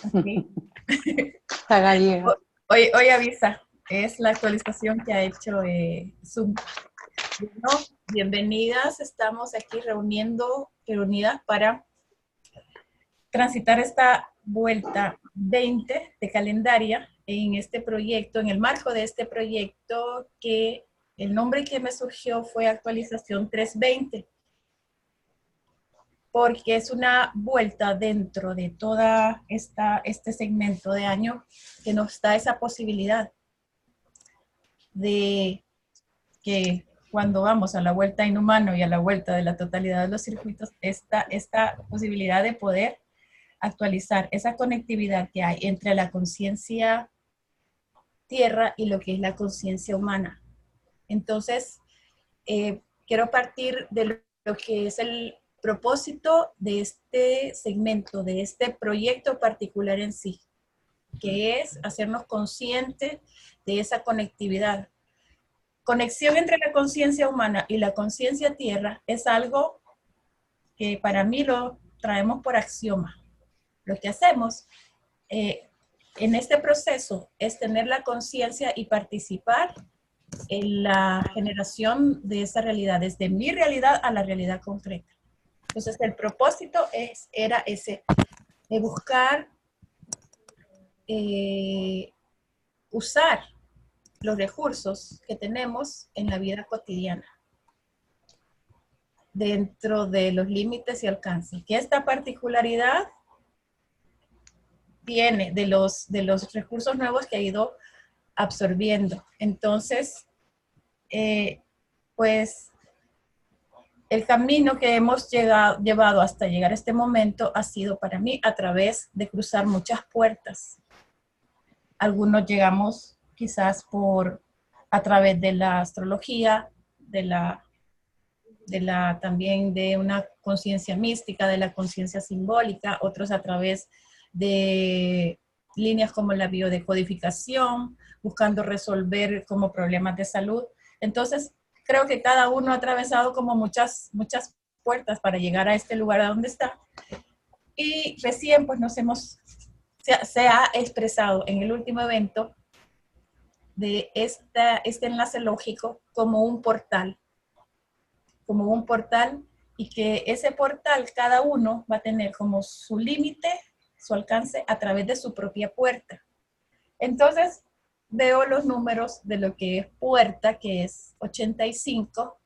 Okay. La gallega. Hoy avisa, es la actualización que ha hecho Zoom. Bueno, bienvenidas, estamos aquí reunidas para transitar esta vuelta 20 de calendaria en este proyecto, en el marco de este proyecto que el nombre que me surgió fue actualización 320, porque es una vuelta dentro de toda este segmento de año que nos da esa posibilidad de que cuando vamos a la vuelta inhumano y a la vuelta de la totalidad de los circuitos, esta posibilidad de poder actualizar esa conectividad que hay entre la conciencia tierra y lo que es la conciencia humana. Entonces, quiero partir de lo que es el propósito de este segmento, de este proyecto particular en sí, que es hacernos conscientes de esa conectividad. Conexión entre la conciencia humana y la conciencia tierra es algo que para mí lo traemos por axioma. Lo que hacemos en este proceso es tener la conciencia y participar en la generación de esa realidad, desde mi realidad a la realidad concreta. Entonces, el propósito era ese, de buscar usar los recursos que tenemos en la vida cotidiana dentro de los límites y alcances. Que esta particularidad viene de los recursos nuevos que ha ido absorbiendo. Entonces, pues el camino que hemos llevado hasta llegar a este momento ha sido para mí a través de cruzar muchas puertas. Algunos llegamos quizás a través de la astrología, también de una conciencia mística, de la conciencia simbólica, otros a través de líneas como la biodecodificación, buscando resolver como problemas de salud. Entonces, creo que cada uno ha atravesado como muchas puertas para llegar a este lugar a donde está. Y recién pues se ha expresado en el último evento de este enlace lógico como un portal y que ese portal cada uno va a tener como su límite, su alcance a través de su propia puerta. Entonces veo los números de lo que es puerta, que es 85,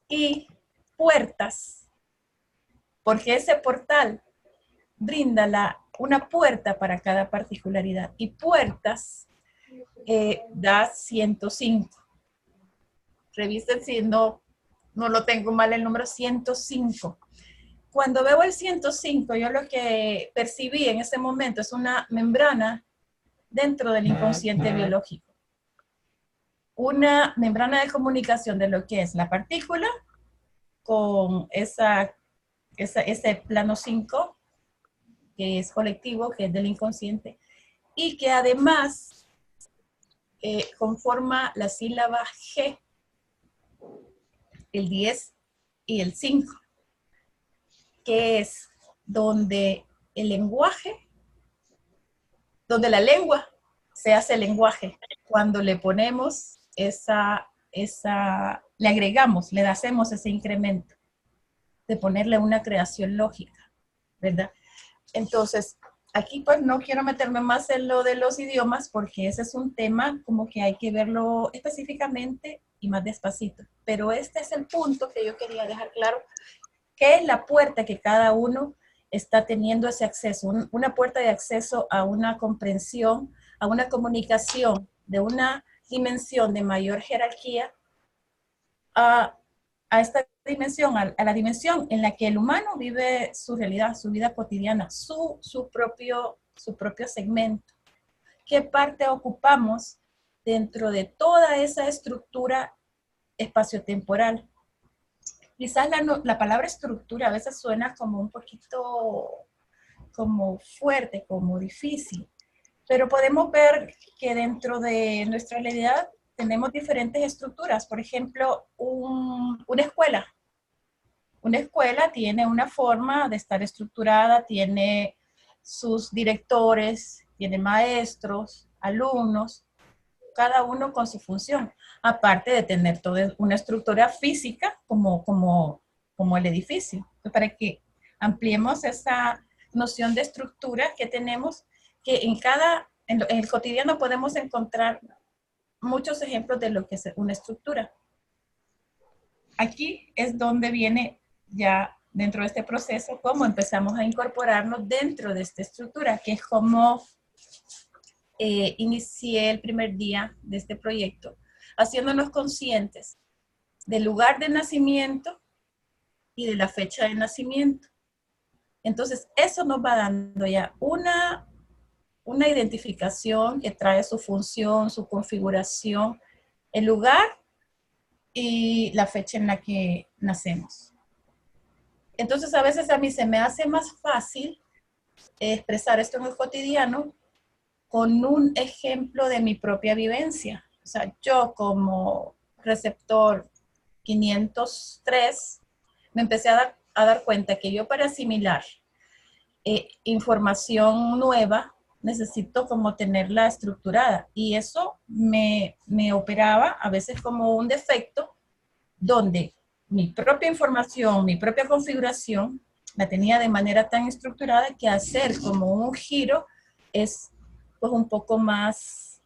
y puertas, porque ese portal brinda una puerta para cada particularidad, y puertas da 105. Revisen si no lo tengo mal el número 105. Cuando veo el 105, yo lo que percibí en ese momento es una membrana dentro del inconsciente biológico. Una membrana de comunicación de lo que es la partícula con ese plano 5, que es colectivo, que es del inconsciente, y que además conforma la sílaba G, el 10 y el 5, que es donde el lenguaje, donde la lengua se hace lenguaje, cuando le ponemos le agregamos, le hacemos ese incremento de ponerle una creación lógica, ¿verdad? Entonces, aquí pues no quiero meterme más en lo de los idiomas porque ese es un tema como que hay que verlo específicamente y más despacito. Pero este es el punto que yo quería dejar claro, que es la puerta que cada uno está teniendo ese acceso, una puerta de acceso a una comprensión, a una comunicación de una dimensión de mayor jerarquía a esta dimensión, a la dimensión en la que el humano vive su realidad, su vida cotidiana, su propio segmento. ¿Qué parte ocupamos dentro de toda esa estructura espaciotemporal? Quizás la palabra estructura a veces suena como un poquito como fuerte, como difícil, pero podemos ver que dentro de nuestra realidad tenemos diferentes estructuras. Por ejemplo, una escuela Una escuela tiene una forma de estar estructurada, tiene sus directores, tiene maestros, alumnos, cada uno con su función, aparte de tener toda una estructura física como el edificio. Entonces, para que ampliemos esa noción de estructura que tenemos, que en el cotidiano podemos encontrar muchos ejemplos de lo que es una estructura. Aquí es donde viene ya dentro de este proceso cómo empezamos a incorporarnos dentro de esta estructura, que es como inicié el primer día de este proyecto, haciéndonos conscientes del lugar de nacimiento y de la fecha de nacimiento. Entonces, eso nos va dando ya una identificación que trae su función, su configuración, el lugar y la fecha en la que nacemos. Entonces, a veces a mí se me hace más fácil expresar esto en el cotidiano con un ejemplo de mi propia vivencia. O sea, yo como receptor 503 me empecé a dar cuenta que yo para asimilar información nueva necesito como tenerla estructurada y eso me operaba a veces como un defecto donde mi propia información, mi propia configuración la tenía de manera tan estructurada que hacer como un giro es pues un poco más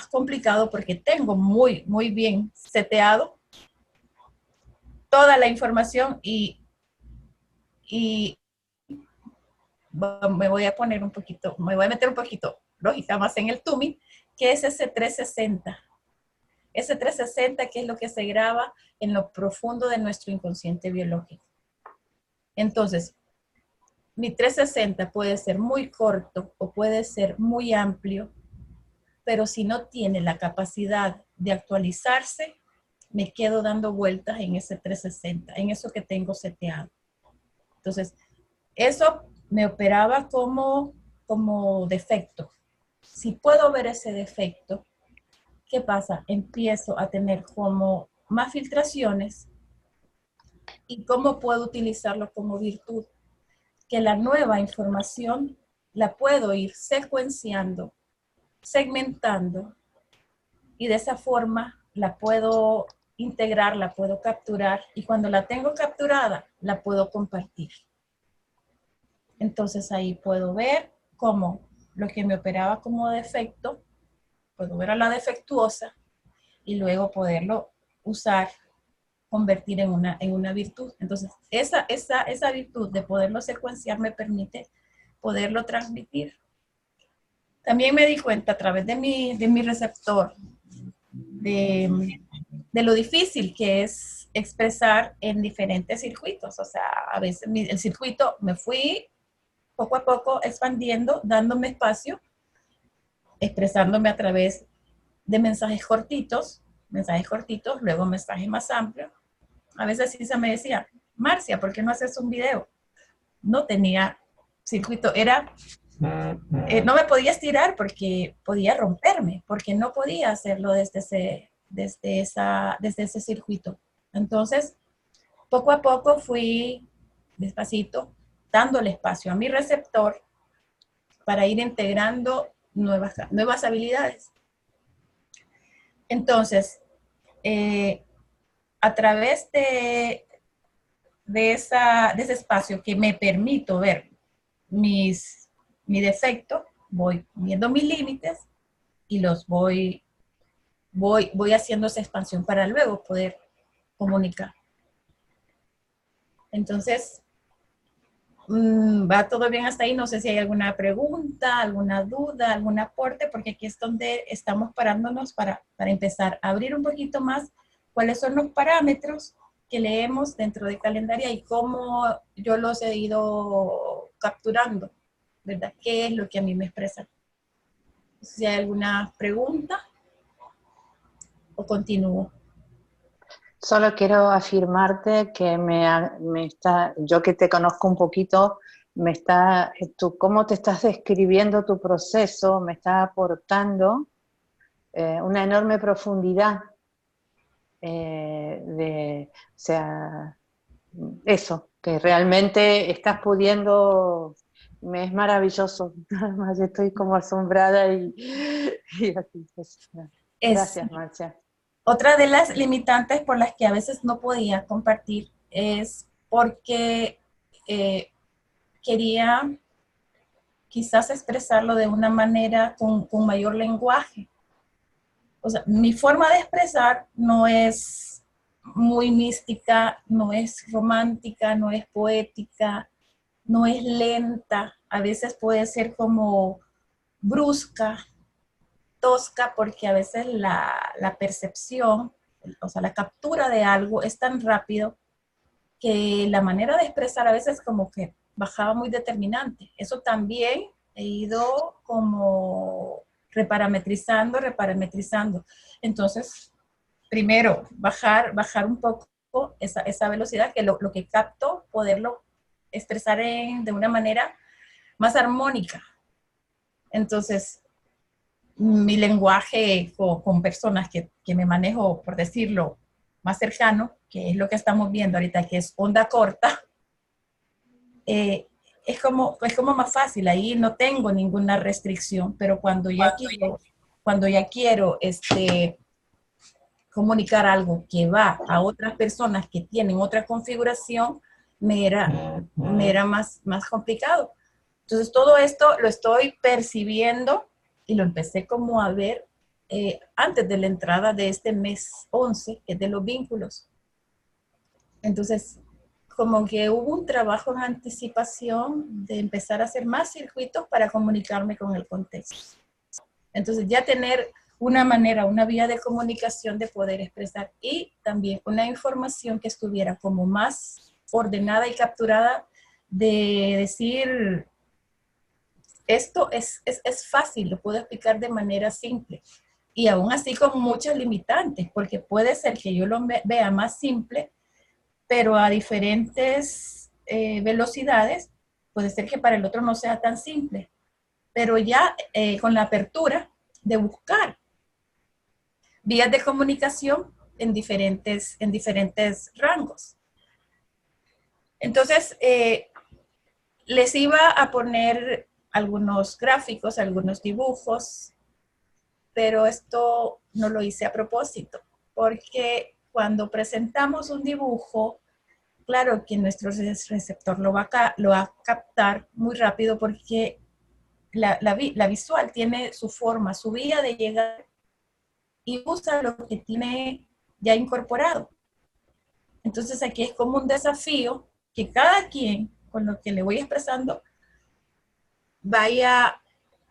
complicado porque tengo muy bien seteado toda la información y me voy a poner un poquito, me voy a meter un poquito lógica más en el TUMI, que es ese 360. Ese 360 que es lo que se graba en lo profundo de nuestro inconsciente biológico. Entonces, mi 360 puede ser muy corto o puede ser muy amplio, pero si no tiene la capacidad de actualizarse, me quedo dando vueltas en ese 360, en eso que tengo seteado. Entonces, eso me operaba como defecto. Si puedo ver ese defecto, ¿qué pasa? Empiezo a tener como más filtraciones y cómo puedo utilizarlo como virtud. Que la nueva información la puedo ir secuenciando, segmentando y de esa forma la puedo integrar, la puedo capturar y cuando la tengo capturada la puedo compartir. Entonces ahí puedo ver cómo lo que me operaba como defecto, puedo ver a la defectuosa y luego poderlo usar, convertir en una virtud. Entonces esa virtud de poderlo secuenciar me permite poderlo transmitir. También me di cuenta a través de mi receptor de lo difícil que es expresar en diferentes circuitos. O sea, a veces el circuito me fui poco a poco expandiendo, dándome espacio, expresándome a través de mensajes cortitos, luego mensajes más amplios. A veces Cisa me decía, Marcia, ¿por qué no haces un video? No tenía circuito, no me podía estirar porque podía romperme, porque no podía hacerlo desde ese circuito. Entonces, poco a poco fui despacito dándole espacio a mi receptor para ir integrando nuevas habilidades. Entonces, a través de ese espacio que me permito ver mi defecto, voy viendo mis límites y los voy haciendo esa expansión para luego poder comunicar. Entonces, va todo bien hasta ahí. No sé si hay alguna pregunta, alguna duda, algún aporte, porque aquí es donde estamos parándonos para empezar a abrir un poquito más cuáles son los parámetros que leemos dentro de Calendaria y cómo yo los he ido capturando, ¿verdad? ¿Qué es lo que a mí me expresa? Si hay alguna pregunta o continúo. Solo quiero afirmarte que yo que te conozco un poquito, cómo te estás describiendo tu proceso, me está aportando una enorme profundidad o sea, eso, que realmente estás pudiendo, me es maravilloso, nada más estoy como asombrada y así. Pues, Es gracias, Marcia. otra de las limitantes por las que a veces no podía compartir es porque quería quizás expresarlo de una manera con mayor lenguaje. O sea, mi forma de expresar no es muy mística, no es romántica, no es poética, no es lenta, a veces puede ser como brusca, tosca, porque a veces la percepción, o sea, la captura de algo es tan rápido que la manera de expresar a veces como que bajaba muy determinante. Eso también he ido como reparametrizando. Entonces, primero, bajar un poco esa velocidad, que lo que capto, poderlo expresar de una manera más armónica. Entonces, mi lenguaje con personas que me manejo, por decirlo, más cercano, que es lo que estamos viendo ahorita, que es onda corta, eh, es como más fácil, ahí no tengo ninguna restricción, pero cuando ya quiero comunicar algo que va a otras personas que tienen otra configuración, me era más complicado. Entonces todo esto lo estoy percibiendo y lo empecé como a ver antes de la entrada de este mes 11, que es de los vínculos. Entonces, como que hubo un trabajo en anticipación de empezar a hacer más circuitos para comunicarme con el contexto. Entonces, ya tener una manera, una vía de comunicación de poder expresar y también una información que estuviera como más ordenada y capturada de decir, esto es fácil, lo puedo explicar de manera simple y aún así con muchos limitantes, porque puede ser que yo lo vea más simple, pero a diferentes velocidades, puede ser que para el otro no sea tan simple, pero ya con la apertura de buscar vías de comunicación en diferentes rangos. Entonces, les iba a poner algunos gráficos, algunos dibujos, pero esto no lo hice a propósito, porque cuando presentamos un dibujo, claro que nuestro receptor lo va a captar muy rápido porque la visual tiene su forma, su vía de llegar y usa lo que tiene ya incorporado. Entonces aquí es como un desafío que cada quien, con lo que le voy expresando, vaya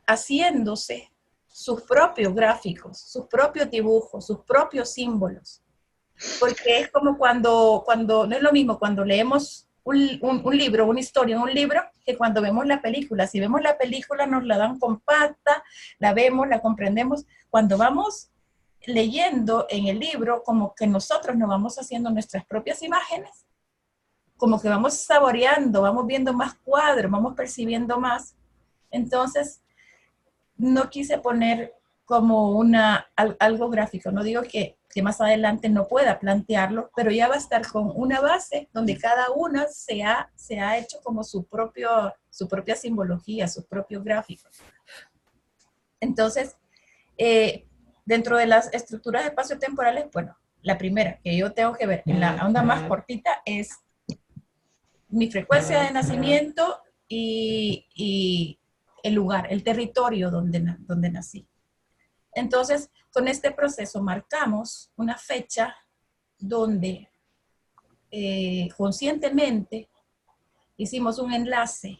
haciéndose sus propios gráficos, sus propios dibujos, sus propios símbolos. Porque es como cuando no es lo mismo cuando leemos un libro, una historia, un libro, que cuando vemos la película. Si vemos la película nos la dan compacta, la vemos, la comprendemos. Cuando vamos leyendo en el libro, como que nosotros nos vamos haciendo nuestras propias imágenes, como que vamos saboreando, vamos viendo más cuadros, vamos percibiendo más. Entonces, no quise poner como algo gráfico, no digo que más adelante no pueda plantearlo, pero ya va a estar con una base donde cada una se ha hecho como su propia simbología, sus propios gráficos. Entonces, dentro de las estructuras espaciotemporales, bueno, la primera que yo tengo que ver en la onda más cortita es mi frecuencia de nacimiento y el lugar, el territorio donde nací. Entonces, con este proceso marcamos una fecha donde conscientemente hicimos un enlace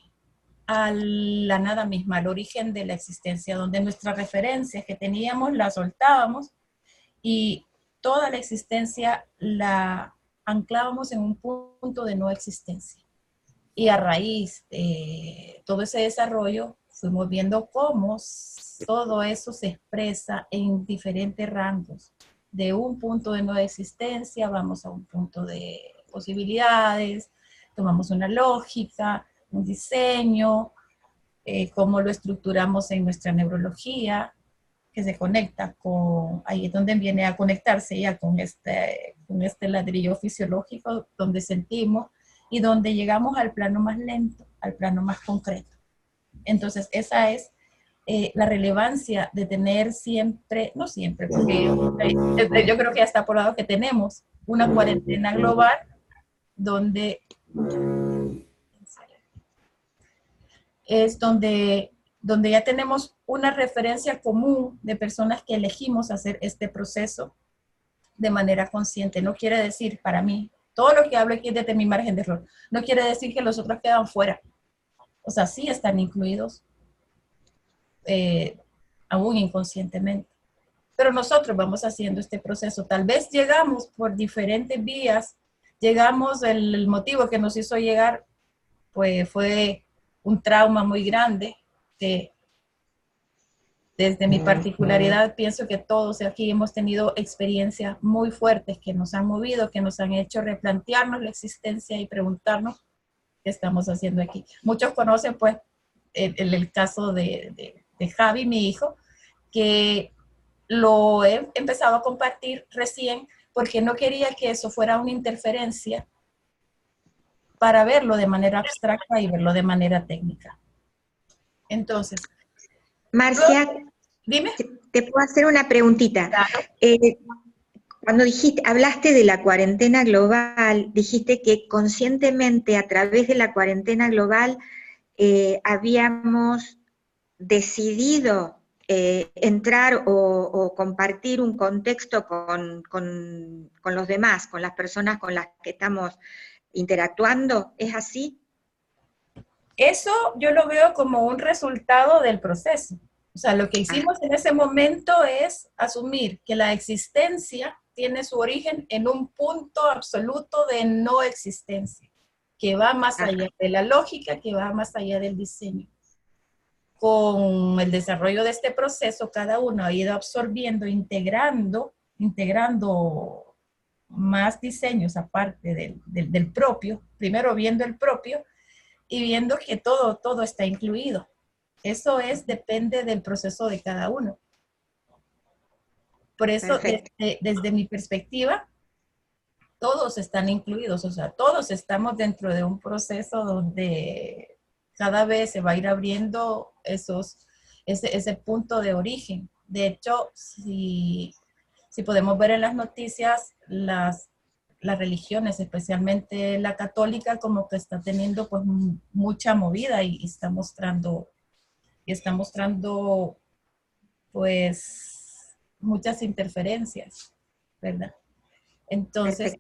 a la nada misma, al origen de la existencia, donde nuestras referencias que teníamos las soltábamos y toda la existencia la anclábamos en un punto de no existencia. Y a raíz de todo ese desarrollo fuimos viendo cómo todo eso se expresa en diferentes rangos. De un punto de no existencia vamos a un punto de posibilidades, tomamos una lógica, un diseño, cómo lo estructuramos en nuestra neurología, que se conecta con, ahí es donde viene a conectarse ya con este ladrillo fisiológico, donde sentimos y donde llegamos al plano más lento, al plano más concreto. Entonces, esa es la relevancia de tener siempre, no siempre, porque yo creo que ya está por lado que tenemos una cuarentena global donde es donde ya tenemos una referencia común de personas que elegimos hacer este proceso de manera consciente. No quiere decir, para mí, todo lo que hablo aquí es desde mi margen de error, no quiere decir que los otros quedan fuera. O sea, sí están incluidos, aún inconscientemente. Pero nosotros vamos haciendo este proceso. Tal vez llegamos por diferentes vías, llegamos, el motivo que nos hizo llegar, pues fue un trauma muy grande, que desde mi particularidad pienso que todos aquí hemos tenido experiencias muy fuertes que nos han movido, que nos han hecho replantearnos la existencia y preguntarnos qué estamos haciendo aquí. Muchos conocen pues el caso de Javi, mi hijo, que lo he empezado a compartir recién porque no quería que eso fuera una interferencia para verlo de manera abstracta y verlo de manera técnica. Entonces, Marcia, dime. te puedo hacer una preguntita. Claro. Cuando hablaste de la cuarentena global, dijiste que conscientemente a través de la cuarentena global habíamos decidido entrar o compartir un contexto con los demás, con las personas con las que estamos interactuando. ¿Es así? Eso yo lo veo como un resultado del proceso. O sea, lo que hicimos en ese momento es asumir que la existencia tiene su origen en un punto absoluto de no existencia, que va más allá de la lógica, que va más allá del diseño. Con el desarrollo de este proceso, cada uno ha ido absorbiendo, integrando más diseños aparte del propio, primero viendo el propio y viendo que todo está incluido. Eso depende del proceso de cada uno. Por eso, desde mi perspectiva, todos están incluidos, o sea, todos estamos dentro de un proceso donde cada vez se va a ir abriendo ese punto de origen. De hecho, si podemos ver en las noticias, las religiones, especialmente la católica, como que está teniendo pues mucha movida y está mostrando pues muchas interferencias, ¿verdad? Entonces,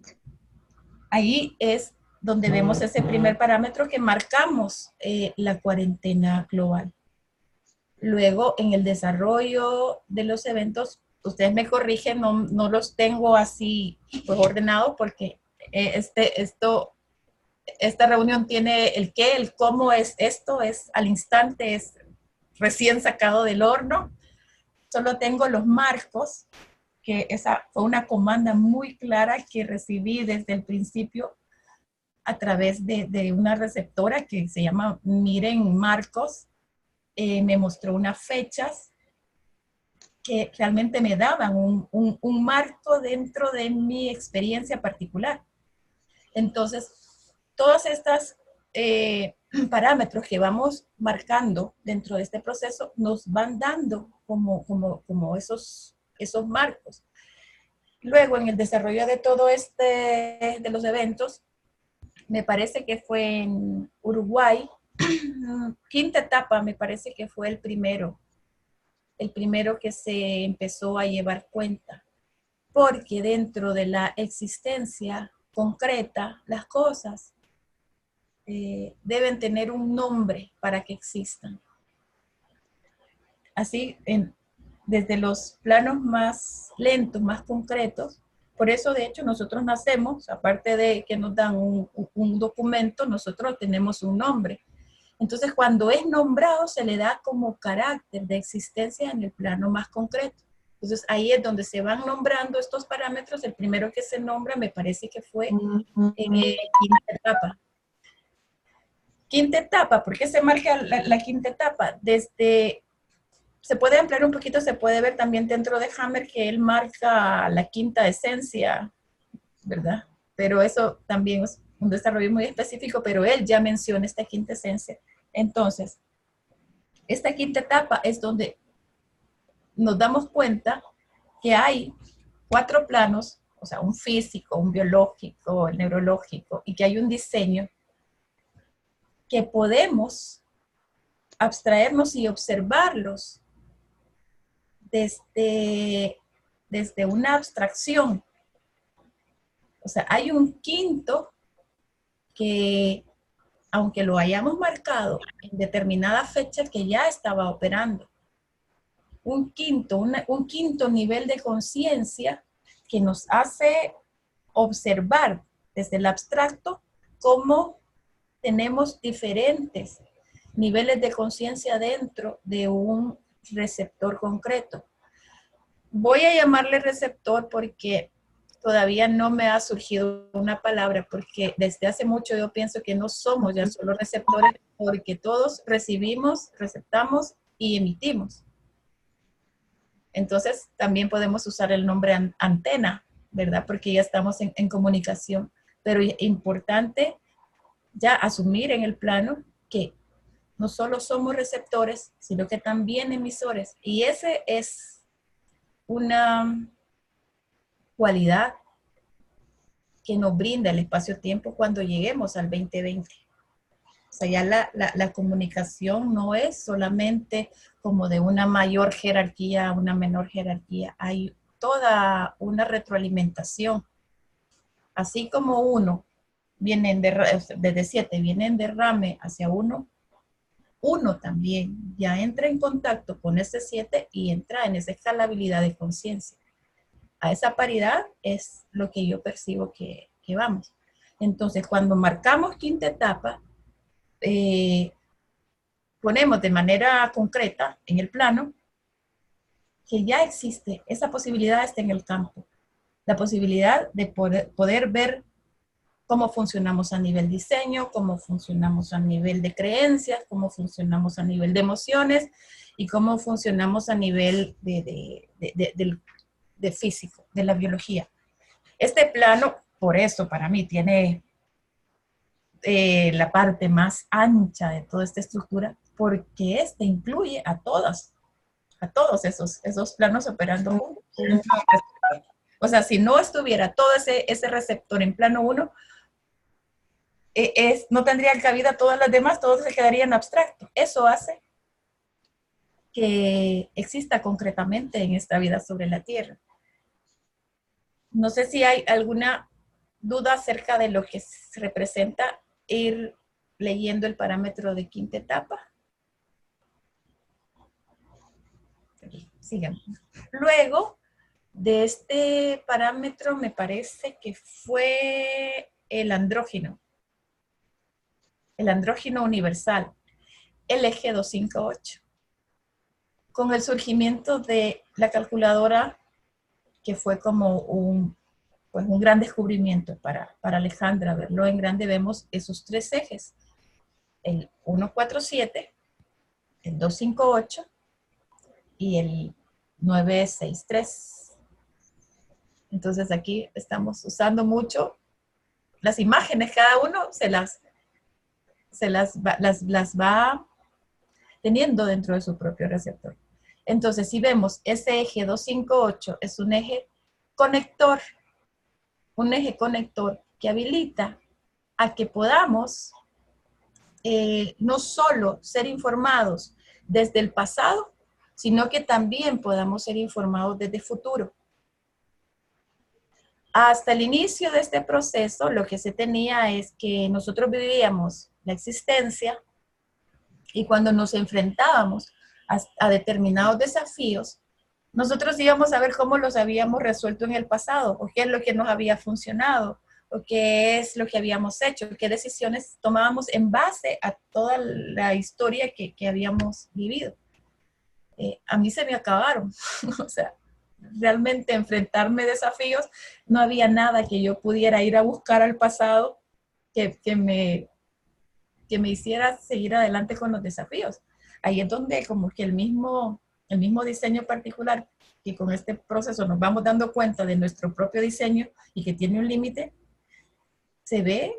ahí es donde vemos ese primer parámetro que marcamos la cuarentena global. Luego, en el desarrollo de los eventos, ustedes me corrigen, no los tengo así pues, ordenados porque esta reunión tiene el qué, el cómo es esto, es al instante, es recién sacado del horno. Solo tengo los marcos, que esa fue una comanda muy clara que recibí desde el principio a través de una receptora que se llama Miren Marcos. Me mostró unas fechas que realmente me daban un marco dentro de mi experiencia particular. Entonces, todas estas parámetros que vamos marcando dentro de este proceso nos van dando como esos marcos. Luego, en el desarrollo de todo de los eventos, me parece que fue en Uruguay, quinta etapa, me parece que fue el primero que se empezó a llevar cuenta, porque dentro de la existencia concreta, las cosas deben tener un nombre para que existan. Así, desde los planos más lentos, más concretos, por eso de hecho nosotros nacemos, aparte de que nos dan un documento, nosotros tenemos un nombre. Entonces, cuando es nombrado, se le da como carácter de existencia en el plano más concreto. Entonces, ahí es donde se van nombrando estos parámetros. El primero que se nombra, me parece que fue quinta etapa. Quinta etapa, ¿por qué se marca la quinta etapa? Desde se puede ampliar un poquito, se puede ver también dentro de Hammer que él marca la quinta esencia, ¿verdad? Pero eso también es un desarrollo muy específico, pero él ya menciona esta quinta esencia. Entonces, esta quinta etapa es donde nos damos cuenta que hay 4 planos, o sea, un físico, un biológico, el neurológico, y que hay un diseño que podemos abstraernos y observarlos desde una abstracción. O sea, hay un quinto que, aunque lo hayamos marcado en determinada fecha, que ya estaba operando. Un quinto nivel de conciencia que nos hace observar desde el abstracto cómo tenemos diferentes niveles de conciencia dentro de un receptor concreto. Voy a llamarle receptor porque todavía no me ha surgido una palabra, porque desde hace mucho yo pienso que no somos ya solo receptores, porque todos recibimos, receptamos y emitimos. Entonces también podemos usar el nombre antena, ¿verdad? Porque ya estamos en comunicación. Pero es importante ya asumir en el plano que no solo somos receptores, sino que también emisores. Y ese es una cualidad que nos brinda el espacio-tiempo cuando lleguemos al 2020. O sea, ya la comunicación no es solamente como de una mayor jerarquía a una menor jerarquía. Hay toda una retroalimentación. Así como uno viene desde 7, viene en derrame hacia uno también ya entra en contacto con ese 7 y entra en esa escalabilidad de conciencia. A esa paridad es lo que yo percibo que vamos. Entonces, cuando marcamos quinta etapa, ponemos de manera concreta en el plano que ya existe, esa posibilidad está en el campo. La posibilidad de poder ver cómo funcionamos a nivel diseño, cómo funcionamos a nivel de creencias, cómo funcionamos a nivel de emociones y cómo funcionamos a nivel de físico, de la biología. Este plano, por eso para mí, tiene la parte más ancha de toda esta estructura, porque este incluye a todos esos planos operando juntos. O sea, si no estuviera todo ese receptor en plano 1, no tendría cabida todas las demás, todos se quedarían abstractos. Eso hace que exista concretamente en esta vida sobre la Tierra. No sé si hay alguna duda acerca de lo que se representa ir leyendo el parámetro de quinta etapa. Sigamos. Luego de este parámetro me parece que fue el andrógeno universal, el eje 258. Con el surgimiento de la calculadora, que fue como un gran descubrimiento para Alejandra, verlo en grande, vemos esos 3 ejes, el 147, el 258 y el 963. Entonces aquí estamos usando mucho las imágenes, cada uno se las va teniendo dentro de su propio receptor. Entonces, si vemos ese eje 258 es un eje conector que habilita a que podamos no solo ser informados desde el pasado, sino que también podamos ser informados desde el futuro. Hasta el inicio de este proceso, lo que se tenía es que nosotros vivíamos la existencia y cuando nos enfrentábamos a determinados desafíos, nosotros íbamos a ver cómo los habíamos resuelto en el pasado, o qué es lo que nos había funcionado, o qué es lo que habíamos hecho, qué decisiones tomábamos en base a toda la historia que habíamos vivido. A mí se me acabaron, o sea, realmente enfrentarme desafíos, no había nada que yo pudiera ir a buscar al pasado que me hiciera seguir adelante con los desafíos. Ahí es donde como que el mismo el mismo diseño particular, que con este proceso nos vamos dando cuenta de nuestro propio diseño y que tiene un límite, se ve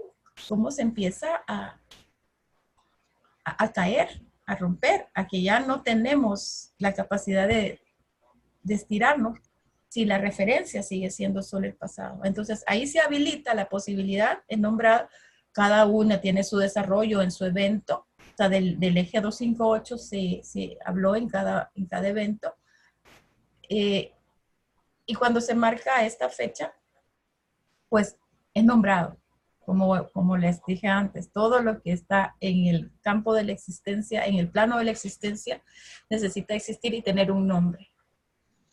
cómo se empieza a caer, a romper, a que ya no tenemos la capacidad de estirarnos si la referencia sigue siendo solo el pasado. Entonces ahí se habilita la posibilidad de nombrar, cada una tiene su desarrollo en su evento, o sea, del eje 258 se habló en cada evento, y cuando se marca esta fecha, pues es nombrado. Como les dije antes, todo lo que está en el campo de la existencia, en el plano de la existencia, necesita existir y tener un nombre.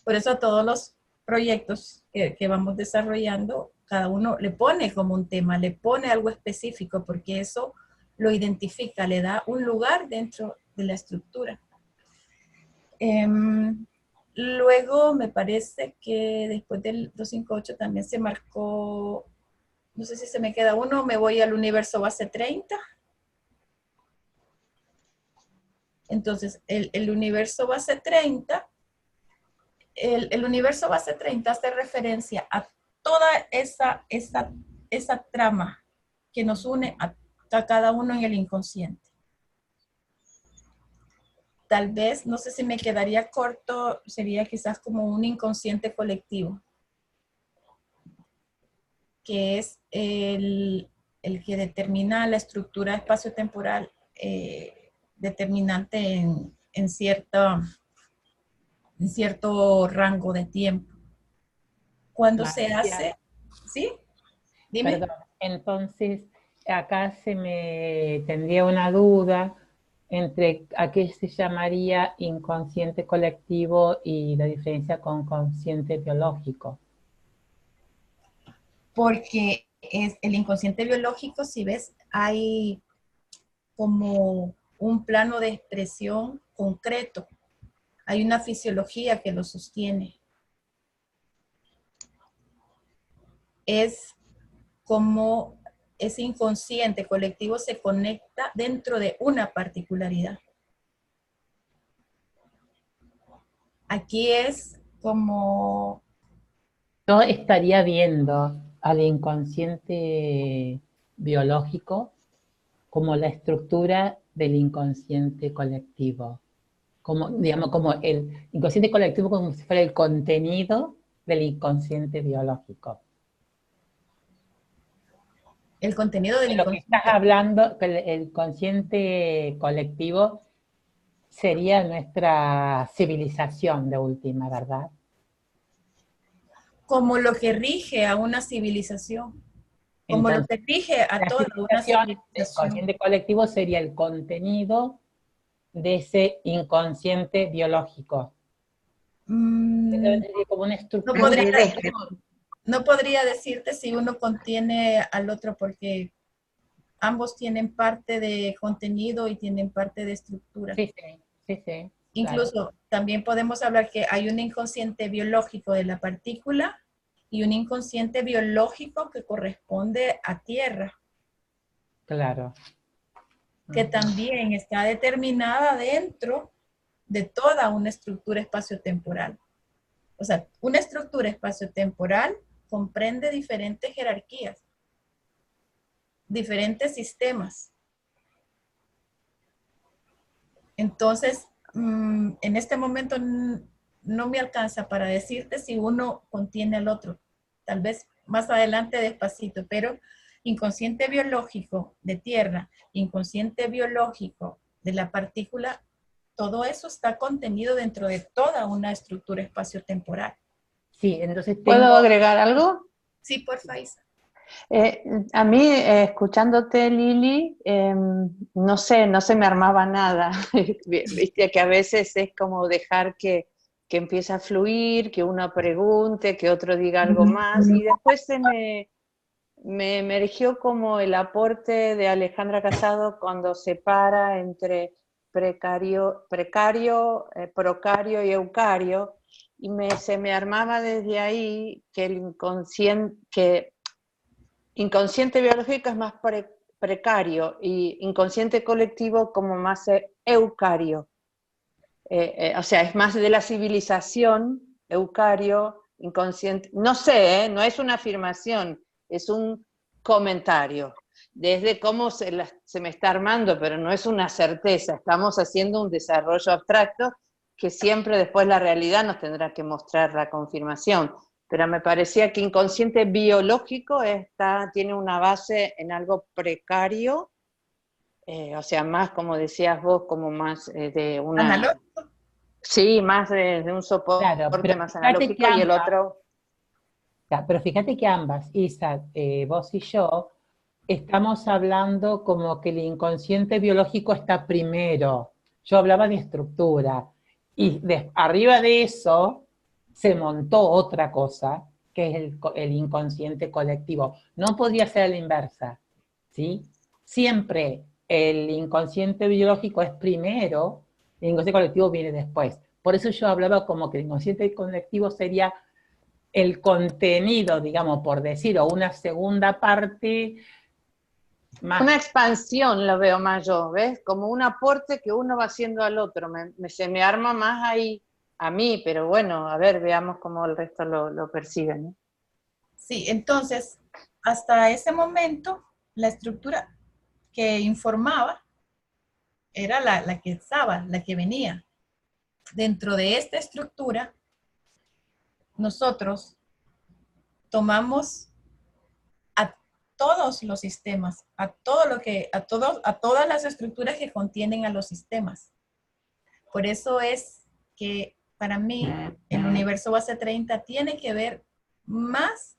Por eso a todos los proyectos que vamos desarrollando, cada uno le pone como un tema, le pone algo específico, porque eso lo identifica, le da un lugar dentro de la estructura. Luego me parece que después del 258 también se marcó, no sé si se me queda uno, me voy al universo base 30. Entonces, el universo base 30, el universo base 30 hace referencia a toda esa trama que nos une a cada uno en el inconsciente. Tal vez, no sé si me quedaría corto, sería quizás como un inconsciente colectivo, que es el que determina la estructura espacio-temporal determinante en cierto rango de tiempo. Cuando se hace, ¿sí? Dime. Perdón, entonces acá se me tendría una duda entre a qué se llamaría inconsciente colectivo y la diferencia con consciente biológico. Porque es el inconsciente biológico, si ves, hay como un plano de expresión concreto. Hay una fisiología que lo sostiene. Es como ese inconsciente colectivo se conecta dentro de una particularidad. Aquí es como... Yo estaría viendo al inconsciente biológico como la estructura del inconsciente colectivo. Como, digamos, como el inconsciente colectivo como si fuera el contenido del inconsciente biológico. El contenido del inconsciente. Lo que estás hablando, el consciente colectivo sería nuestra civilización de última, ¿verdad? Como lo que rige a una civilización. Como entonces, lo que rige a toda una civilización. El consciente colectivo sería el contenido de ese inconsciente biológico. Como una estructura. No podría decirte si uno contiene al otro, porque ambos tienen parte de contenido y tienen parte de estructura. Sí. Incluso claro. También podemos hablar que hay un inconsciente biológico de la partícula y un inconsciente biológico que corresponde a tierra. Claro. Que también está determinada dentro de toda una estructura espaciotemporal. O sea, una estructura espaciotemporal comprende diferentes jerarquías, diferentes sistemas. Entonces, en este momento no me alcanza para decirte si uno contiene al otro. Tal vez más adelante despacito, pero inconsciente biológico de tierra, inconsciente biológico de la partícula, todo eso está contenido dentro de toda una estructura espaciotemporal. Sí, entonces ¿Puedo agregar algo? Sí, porfa, Isa. A mí, escuchándote, Lili, no sé, no se me armaba nada. Viste que a veces es como dejar que empiece a fluir, que uno pregunte, que otro diga algo más, y después se me emergió como el aporte de Alejandra Casado cuando separa entre procario y eucario, y se me armaba desde ahí que el inconsciente biológico es más precario y inconsciente colectivo como más eucario. o sea, es más de la civilización, eucario, inconsciente, no sé, no es una afirmación, es un comentario, desde cómo se me está armando, pero no es una certeza, estamos haciendo un desarrollo abstracto que siempre después la realidad nos tendrá que mostrar la confirmación, pero me parecía que inconsciente biológico tiene una base en algo precario, o sea, más como decías vos, como más de una... Analógico. Sí, más de un soporte Claro, pero más fíjate que analógico y el ambas, otro... ya, pero fíjate que ambas, Isa, vos y yo, estamos hablando como que el inconsciente biológico está primero. Yo hablaba de estructura. Y arriba de eso se montó otra cosa, que es el inconsciente colectivo. No podía ser a la inversa, ¿sí? Siempre el inconsciente biológico es primero, el inconsciente colectivo viene después. Por eso yo hablaba como que el inconsciente colectivo sería el contenido, digamos, por decir, o una segunda parte más. Una expansión lo veo más yo, ¿ves? Como un aporte que uno va haciendo al otro. Se me arma más ahí a mí, pero bueno, a ver, veamos cómo el resto lo percibe, ¿no? Sí, entonces, hasta ese momento, la estructura que informaba era la que estaba, la que venía. Dentro de esta estructura, nosotros tomamos a todos los sistemas, a todas las estructuras que contienen a los sistemas. Por eso es que para mí el universo base 30 tiene que ver más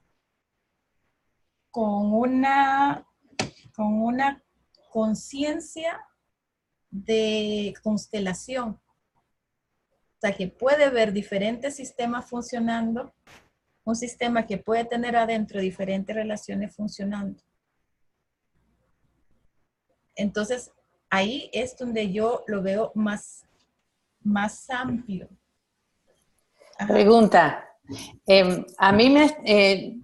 con una conciencia de constelación. O sea, que puede ver diferentes sistemas funcionando, un sistema que puede tener adentro diferentes relaciones funcionando. Entonces, ahí es donde yo lo veo más amplio. Ajá. Pregunta. A mí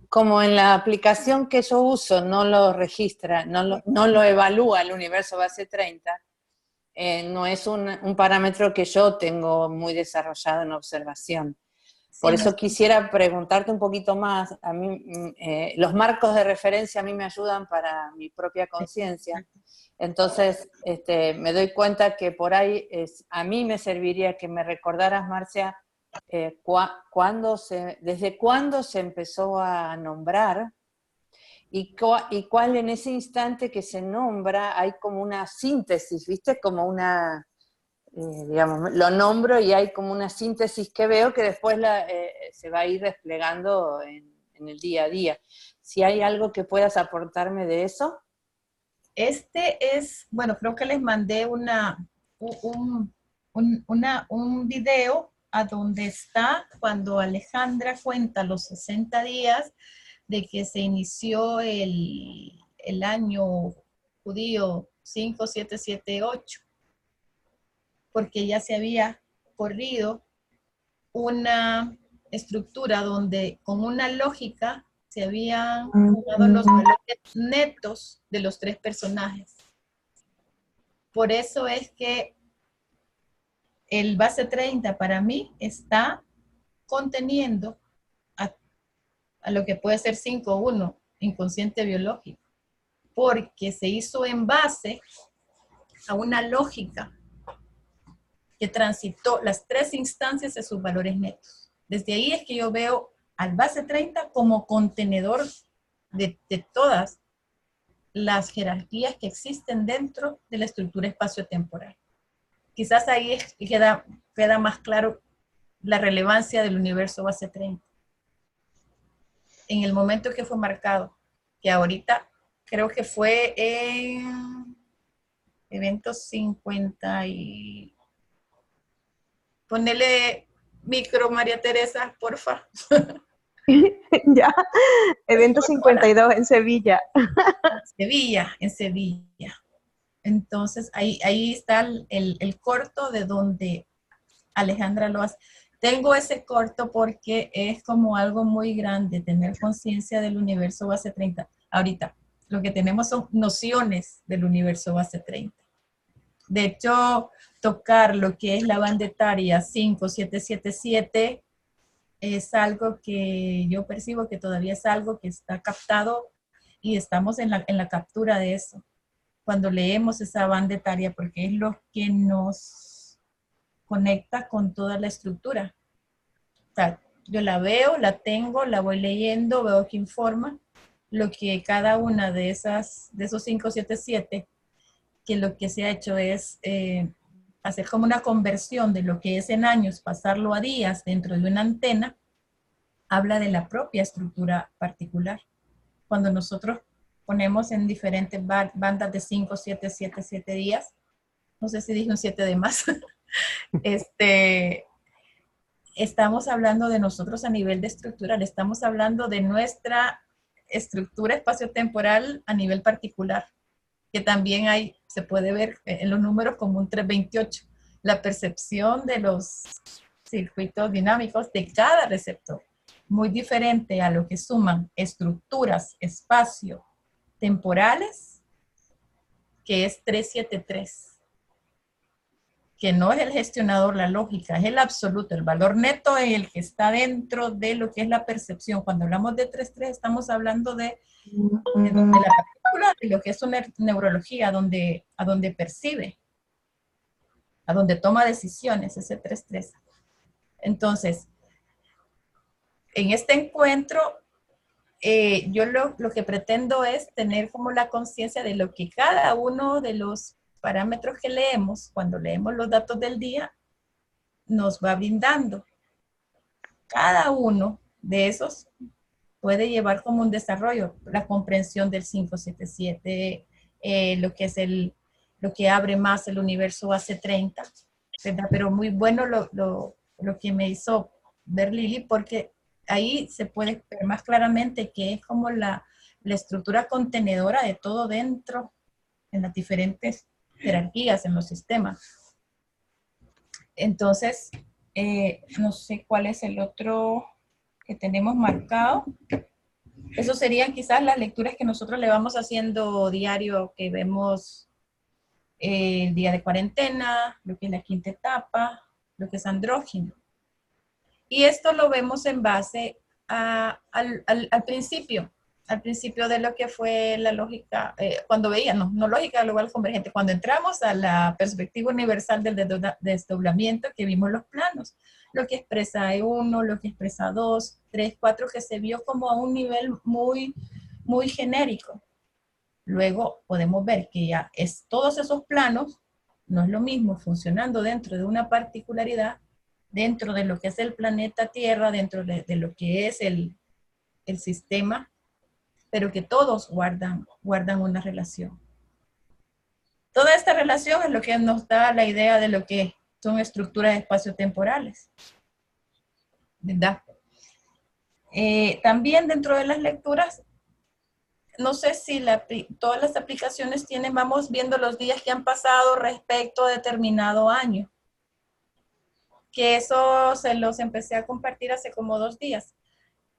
como en la aplicación que yo uso no lo registra, no lo evalúa el universo base 30, no es un parámetro que yo tengo muy desarrollado en observación. Por eso quisiera preguntarte un poquito más. A mí, los marcos de referencia a mí me ayudan para mi propia conciencia. Entonces, me doy cuenta que por ahí a mí me serviría que me recordaras, Marcia, desde cuándo se empezó a nombrar y cuál en ese instante que se nombra hay como una síntesis, ¿viste? Como una, digamos, lo nombro y hay como una síntesis que veo que después se va a ir desplegando en el día a día. Si hay algo que puedas aportarme de eso. Bueno, creo que les mandé un video a donde está cuando Alejandra cuenta los 60 días de que se inició el año judío 5778, porque ya se había corrido una estructura donde con una lógica se habían jugado los valores netos de los tres personajes. Por eso es que el base 30 para mí está conteniendo a lo que puede ser 5.1, inconsciente biológico, porque se hizo en base a una lógica que transitó las tres instancias de sus valores netos. Desde ahí es que yo veo al base 30 como contenedor de todas las jerarquías que existen dentro de la estructura espacio-temporal. Quizás ahí queda más claro la relevancia del universo base 30. En el momento que fue marcado, que ahorita creo que fue en eventos 50 y... Ponele micro, María Teresa, porfa. Ya, evento 52 en Sevilla. En Sevilla. Entonces, ahí está el corto de donde Alejandra lo hace. Tengo ese corto porque es como algo muy grande, tener conciencia del universo base 30. Ahorita, lo que tenemos son nociones del universo base 30. De hecho, tocar lo que es la banda etaria 5777 es algo que yo percibo que todavía es algo que está captado y estamos en la captura de eso. Cuando leemos esa banda etaria, porque es lo que nos conecta con toda la estructura. O sea, yo la veo, la tengo, la voy leyendo, veo que informa lo que cada una de esos 577, que lo que se ha hecho es hacer como una conversión de lo que es en años, pasarlo a días dentro de una antena, habla de la propia estructura particular. Cuando nosotros ponemos en diferentes bandas de 5, 7, 7, 7 días, no sé si dije un 7 de más, estamos hablando de nosotros a nivel de estructural, estamos hablando de nuestra estructura espaciotemporal a nivel particular, que también hay, se puede ver en los números como un 328, la percepción de los circuitos dinámicos de cada receptor, muy diferente a lo que suman estructuras espacio-temporales, que es 373. Que no es el gestionador, la lógica, es el absoluto, el valor neto es el que está dentro de lo que es la percepción. Cuando hablamos de 3.3 estamos hablando de la partícula, de lo que es una neurología, a donde percibe, a donde toma decisiones, ese 3.3. Entonces, en este encuentro, yo lo que pretendo es tener como la conciencia de lo que cada uno de los parámetros que leemos, cuando leemos los datos del día, nos va brindando. Cada uno de esos puede llevar como un desarrollo, la comprensión del 577, lo que es lo que abre más el universo AC30, ¿verdad? Pero muy bueno lo que me hizo ver Lili, porque ahí se puede ver más claramente que es como la estructura contenedora de todo dentro, en las diferentes jerarquías, en los sistemas. Entonces, no sé cuál es el otro que tenemos marcado. Eso serían quizás las lecturas que nosotros le vamos haciendo diario, que vemos el día de cuarentena, lo que es la quinta etapa, lo que es andrógeno. Y esto lo vemos en base al principio de lo que fue la lógica, cuando veíamos, no lógica global convergente, cuando entramos a la perspectiva universal del desdoblamiento, que vimos los planos, lo que expresa E1, lo que expresa 2, 3, 4, que se vio como a un nivel muy, muy genérico. Luego podemos ver que ya todos esos planos, no es lo mismo funcionando dentro de una particularidad, dentro de lo que es el planeta Tierra, dentro de lo que es el sistema, pero que todos guardan una relación. Toda esta relación es lo que nos da la idea de lo que son estructuras espaciotemporales, ¿verdad? También dentro de las lecturas, no sé si todas las aplicaciones vamos viendo los días que han pasado respecto a determinado año, que eso se los empecé a compartir hace como 2 días.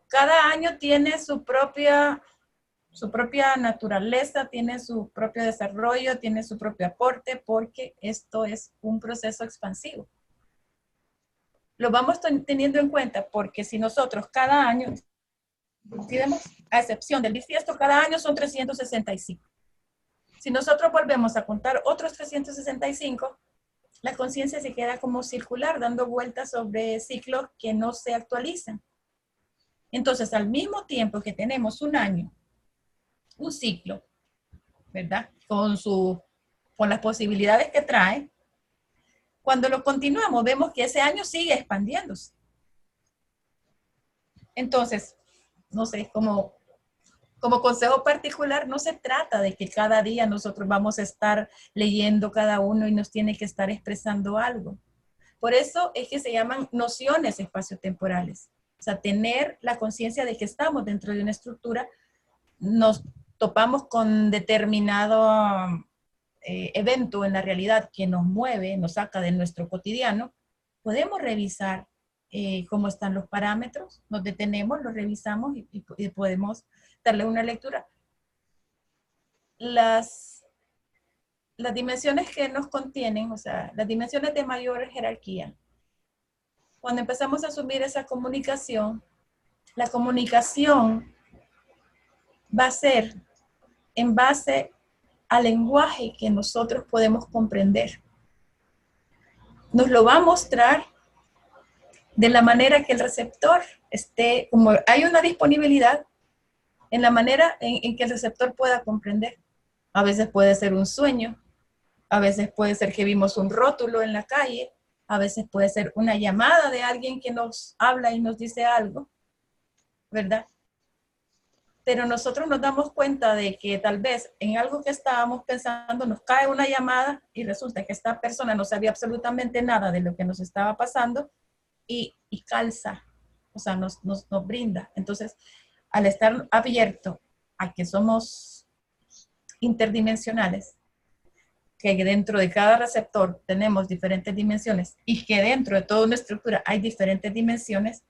Cada año tiene su propia naturaleza, tiene su propio desarrollo, tiene su propio aporte, porque esto es un proceso expansivo. Lo vamos teniendo en cuenta porque si nosotros cada año, si vemos, a excepción del bisiesto, cada año son 365. Si nosotros volvemos a contar otros 365, la conciencia se queda como circular, dando vueltas sobre ciclos que no se actualizan. Entonces, al mismo tiempo que tenemos un año, un ciclo, ¿verdad? Con las posibilidades que trae, cuando lo continuamos, vemos que ese año sigue expandiéndose. Entonces, no sé, como consejo particular, no se trata de que cada día nosotros vamos a estar leyendo cada uno y nos tiene que estar expresando algo. Por eso es que se llaman nociones espaciotemporales. O sea, tener la conciencia de que estamos dentro de una estructura, nos topamos con determinado evento en la realidad que nos mueve, nos saca de nuestro cotidiano, podemos revisar cómo están los parámetros, nos detenemos, los revisamos y podemos darle una lectura. las dimensiones que nos contienen, o sea, las dimensiones de mayor jerarquía, cuando empezamos a asumir esa comunicación, la comunicación va a ser en base al lenguaje que nosotros podemos comprender. Nos lo va a mostrar de la manera que el receptor esté, como hay una disponibilidad, en la manera en que el receptor pueda comprender. A veces puede ser un sueño, a veces puede ser que vimos un rótulo en la calle, a veces puede ser una llamada de alguien que nos habla y nos dice algo, ¿verdad? Pero nosotros nos damos cuenta de que tal vez en algo que estábamos pensando nos cae una llamada y resulta que esta persona no sabía absolutamente nada de lo que nos estaba pasando y calza, o sea, nos brinda. Entonces, al estar abierto a que somos interdimensionales, que dentro de cada receptor tenemos diferentes dimensiones y que dentro de toda una estructura hay diferentes dimensiones,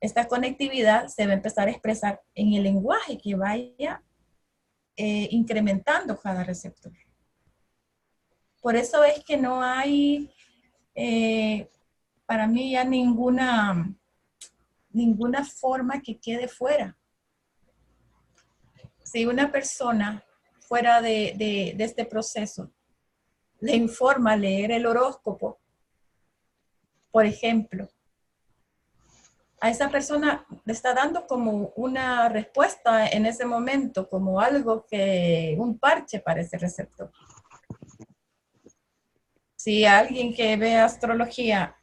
esta conectividad se va a empezar a expresar en el lenguaje que vaya incrementando cada receptor. Por eso es que no hay, para mí, ya ninguna forma que quede fuera. Si una persona fuera de este proceso le informa leer el horóscopo, por ejemplo, a esa persona le está dando como una respuesta en ese momento, como algo que, un parche para ese receptor. Si alguien que ve astrología,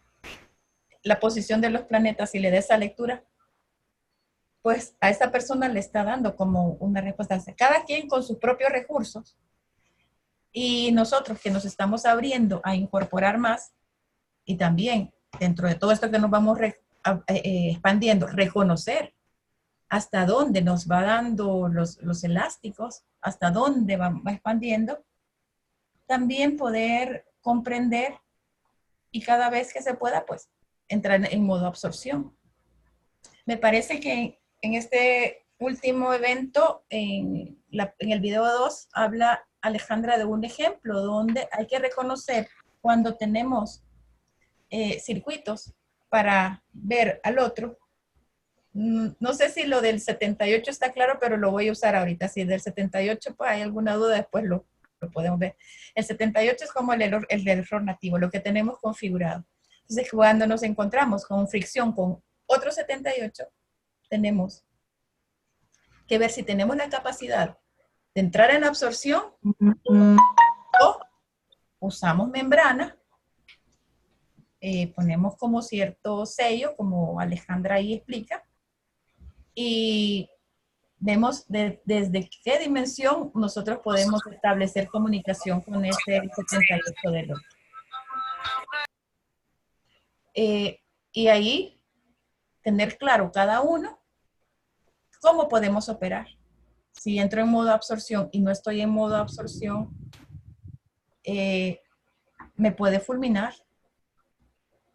la posición de los planetas y le da esa lectura, pues a esa persona le está dando como una respuesta. Cada quien con sus propios recursos. Y nosotros que nos estamos abriendo a incorporar más, y también dentro de todo esto que nos vamos expandiendo, reconocer hasta dónde nos va dando los elásticos, hasta dónde va expandiendo, también poder comprender y cada vez que se pueda, pues, entrar en modo absorción. Me parece que en este último evento, en el video 2, habla Alejandra de un ejemplo donde hay que reconocer cuando tenemos circuitos para ver al otro. No sé si lo del 78 está claro, pero lo voy a usar ahorita. Si del 78 pues, hay alguna duda, después lo podemos ver. El 78 es como el error nativo, lo que tenemos configurado. Entonces, cuando nos encontramos con fricción con otro 78, tenemos que ver si tenemos la capacidad de entrar en la absorción o usamos membrana, ponemos como cierto sello, como Alejandra ahí explica, y vemos desde qué dimensión nosotros podemos establecer comunicación con ese 78 del otro. Y ahí tener claro cada uno cómo podemos operar. Si entro en modo absorción y no estoy en modo absorción, me puede fulminar.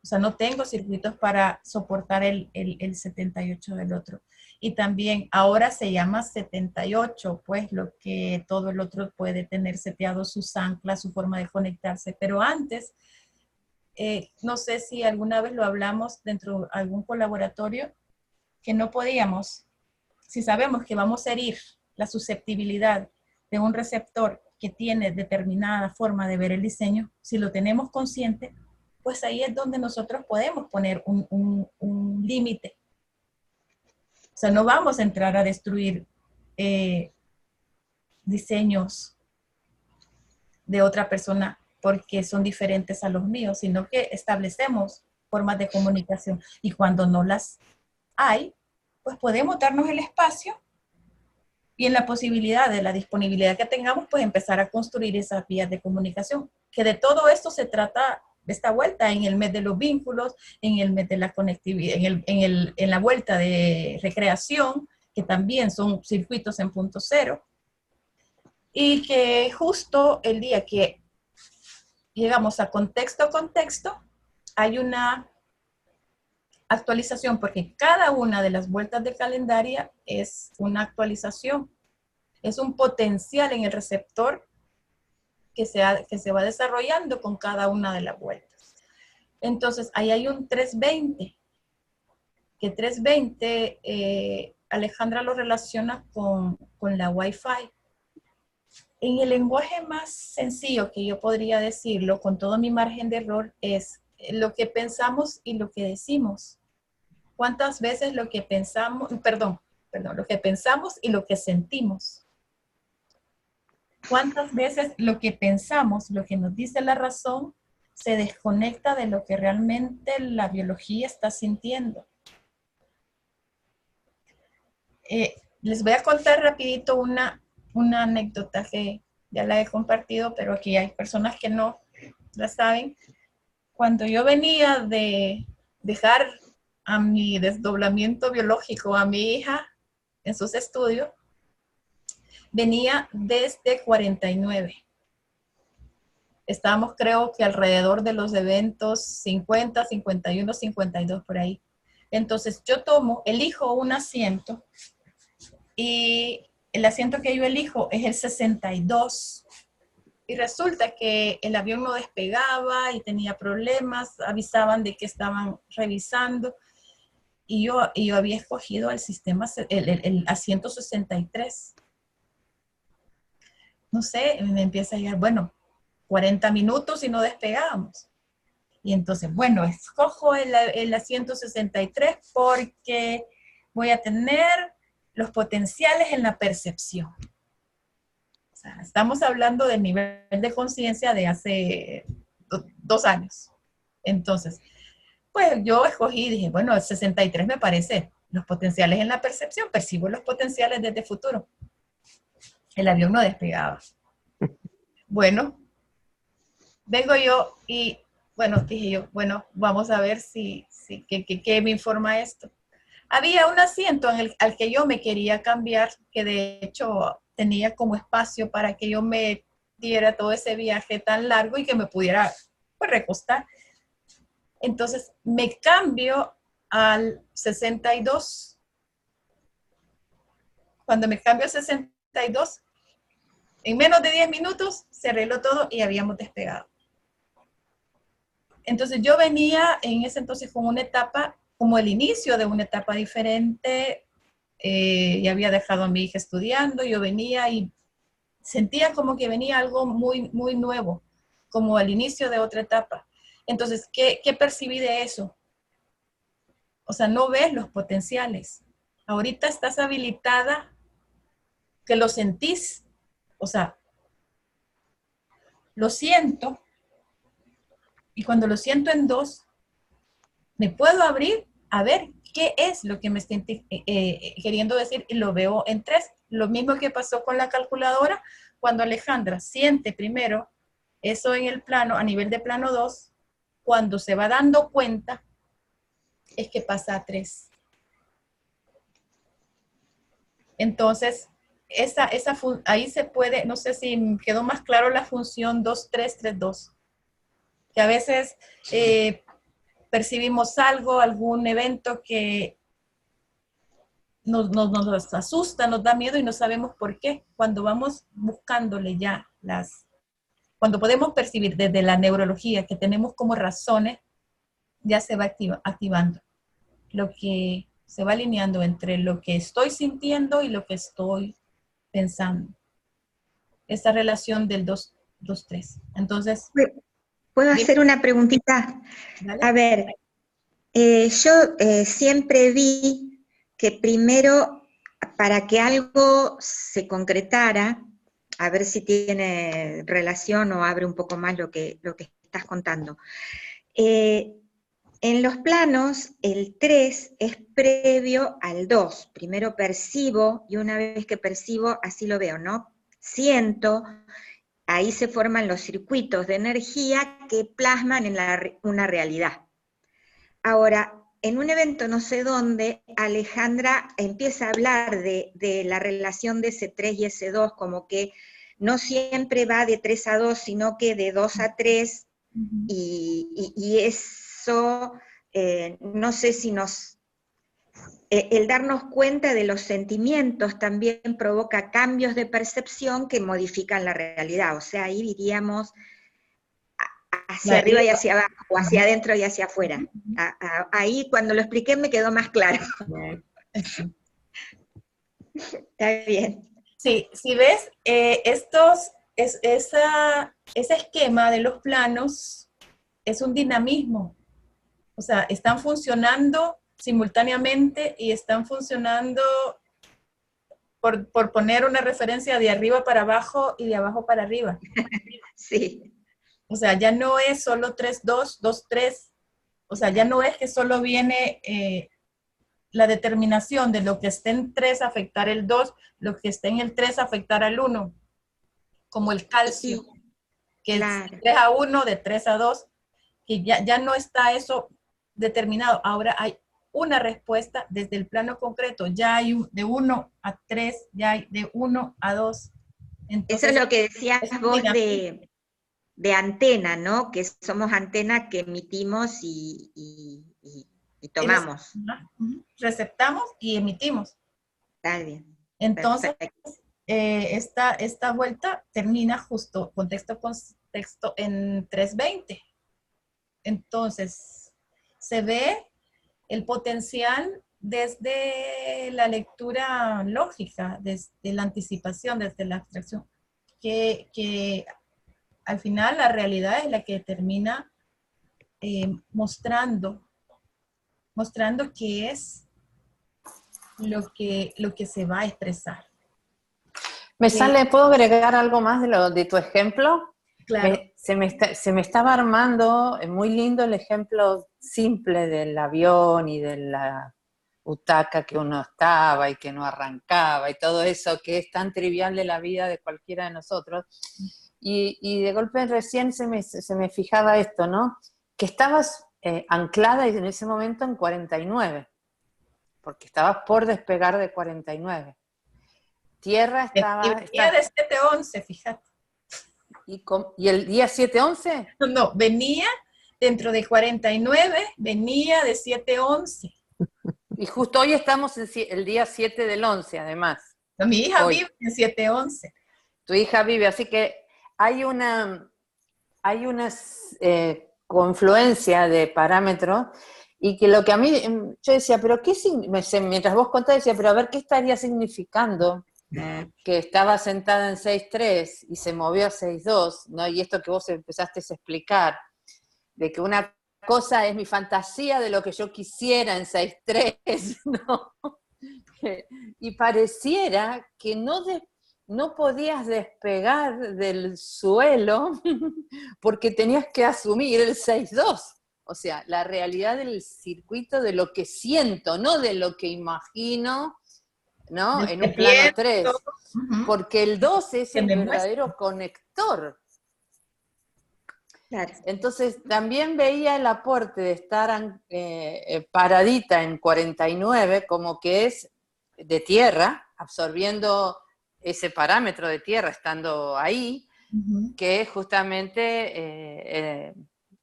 O sea, no tengo circuitos para soportar el 78 del otro. Y también ahora se llama 78, pues lo que todo el otro puede tener seteado, sus anclas, su forma de conectarse. Pero antes, no sé si alguna vez lo hablamos dentro de algún colaboratorio, que no podíamos, si sabemos que vamos a herir la susceptibilidad de un receptor que tiene determinada forma de ver el diseño, si lo tenemos consciente, pues ahí es donde nosotros podemos poner un límite. O sea, no vamos a entrar a destruir diseños de otra persona porque son diferentes a los míos, sino que establecemos formas de comunicación. Y cuando no las hay, pues podemos darnos el espacio y en la posibilidad de la disponibilidad que tengamos, pues empezar a construir esas vías de comunicación. Que de todo esto se trata esta vuelta, en el mes de los vínculos, en el mes de la conectividad, en la vuelta de recreación, que también son circuitos en punto cero, y que justo el día que llegamos a contexto, hay una actualización, porque cada una de las vueltas de calendaria es una actualización, es un potencial en el receptor que se va desarrollando con cada una de las vueltas. Entonces, ahí hay un 320, que 320 Alejandra lo relaciona con la Wi-Fi. En el lenguaje más sencillo que yo podría decirlo, con todo mi margen de error, es lo que pensamos y lo que decimos. ¿Cuántas veces lo que pensamos, lo que pensamos y lo que sentimos? ¿Cuántas veces lo que pensamos, lo que nos dice la razón, se desconecta de lo que realmente la biología está sintiendo? Les voy a contar rapidito una anécdota que ya la he compartido, pero aquí hay personas que no la saben. Cuando yo venía de dejar a mi desdoblamiento biológico a mi hija en sus estudios, venía desde 49. Estábamos, creo que alrededor de los eventos 50, 51, 52 por ahí. Entonces yo elijo un asiento y el asiento que yo elijo es el 62. Y resulta que el avión no despegaba y tenía problemas, avisaban de que estaban revisando. Y yo había escogido el asiento 63. No sé, me empieza a llegar, bueno, 40 minutos y no despegábamos. Y entonces, bueno, escojo el asiento 63 porque voy a tener los potenciales en la percepción. O sea, estamos hablando del nivel de conciencia de hace 2 años. Entonces, pues yo escogí y dije, bueno, el 63 me parece los potenciales en la percepción, percibo los potenciales desde el futuro. El avión no despegaba. Bueno, vengo yo y, bueno, dije yo, bueno, vamos a ver qué me informa esto. Había un asiento al que yo me quería cambiar, que de hecho tenía como espacio para que yo me diera todo ese viaje tan largo y que me pudiera, pues, recostar. Entonces me cambio al 62. Cuando me cambio al 62, en menos de 10 minutos se arregló todo y habíamos despegado. Entonces yo venía en ese entonces con una etapa, como el inicio de una etapa diferente. Ya había dejado a mi hija estudiando, yo venía y sentía como que venía algo muy, muy nuevo, como el inicio de otra etapa. Entonces, ¿qué percibí de eso? O sea, no ves los potenciales. Ahorita estás habilitada, que lo sentís, o sea, lo siento, y cuando lo siento en 2, me puedo abrir a ver qué es lo que me estoy queriendo decir, y lo veo en 3. Lo mismo que pasó con la calculadora, cuando Alejandra siente primero eso en el plano, a nivel de plano 2, cuando se va dando cuenta, es que pasa a 3. Entonces, ahí se puede, no sé si quedó más claro la función 2-3-3-2, que a veces percibimos algún evento que nos asusta, nos da miedo y no sabemos por qué. Cuando vamos buscándole ya cuando podemos percibir desde la neurología que tenemos como razones, ya se va activando lo que se va alineando entre lo que estoy sintiendo y lo que estoy pensando. Esa relación del 2-3. Entonces, ¿puedo hacer una preguntita? ¿vale? A ver, yo siempre vi que primero, para que algo se concretara, a ver si tiene relación o abre un poco más lo que estás contando. En los planos, el 3 es previo al 2. Primero percibo, y una vez que percibo, así lo veo, ¿no? Siento, ahí se forman los circuitos de energía que plasman en una realidad. Ahora, en un evento no sé dónde, Alejandra empieza a hablar de la relación de ese 3 y ese 2, como que no siempre va de 3 a 2, sino que de 2 a 3, y eso, no sé si el darnos cuenta de los sentimientos también provoca cambios de percepción que modifican la realidad. O sea, ahí diríamos hacia arriba y hacia abajo, o hacia adentro y hacia afuera. Ahí cuando lo expliqué me quedó más claro. Está bien. Sí, si ves, ese esquema de los planos es un dinamismo. O sea, están funcionando simultáneamente y están funcionando, por poner una referencia, de arriba para abajo y de abajo para arriba. Sí. O sea, ya no es solo 3-2, 2-3. O sea, ya no es que solo viene la determinación de lo que esté en 3 afectar el 2, lo que esté en el 3 afectar al 1, como el calcio, Sí, que claro. es de 3-1, de 3-2, que ya no está eso determinado. Ahora hay una respuesta desde el plano concreto, ya hay de 1-3, ya hay de 1-2. Eso es lo que decías vos de antena, ¿no? Que somos antena que emitimos y tomamos. Receptamos y emitimos. Está bien. Entonces, Perfecto. esta vuelta termina justo contexto en 320. Entonces, se ve el potencial desde la lectura lógica, desde la anticipación, desde la abstracción, que al final la realidad es la que termina mostrando qué es lo que se va a expresar. ¿Puedo agregar algo más de tu ejemplo? Claro. Se me estaba armando, muy lindo el ejemplo simple del avión y de la butaca que uno estaba y que no arrancaba y todo eso que es tan trivial de la vida de cualquiera de nosotros. Y de golpe recién se me fijaba esto, ¿no? Que estabas anclada en ese momento en 49, porque estabas por despegar de 49. Tierra estaba... Venía de 7-11, fíjate. ¿Y el día 7-11? No, venía dentro de 49, venía de 7-11. Y justo hoy estamos en el día 7 del 11, además. Mi hija vive en 7-11. Tu hija vive, así que hay una confluencia de parámetros, y que lo que a mí, yo decía, pero ¿qué mientras vos contabas, decía, pero a ver, ¿qué estaría significando que estaba sentada en 6-3 y se movió a 6-2, ¿no? Y esto que vos empezaste a explicar, de que una cosa es mi fantasía de lo que yo quisiera en 6-3, ¿no? Y pareciera que no podías despegar del suelo porque tenías que asumir el 6-2. O sea, la realidad del circuito de lo que siento, no de lo que imagino, ¿no? En un plano 3. Porque el 2 es el verdadero conector. Claro. Entonces también veía el aporte de estar paradita en 49 como que es de tierra, absorbiendo ese parámetro de tierra estando ahí, que es justamente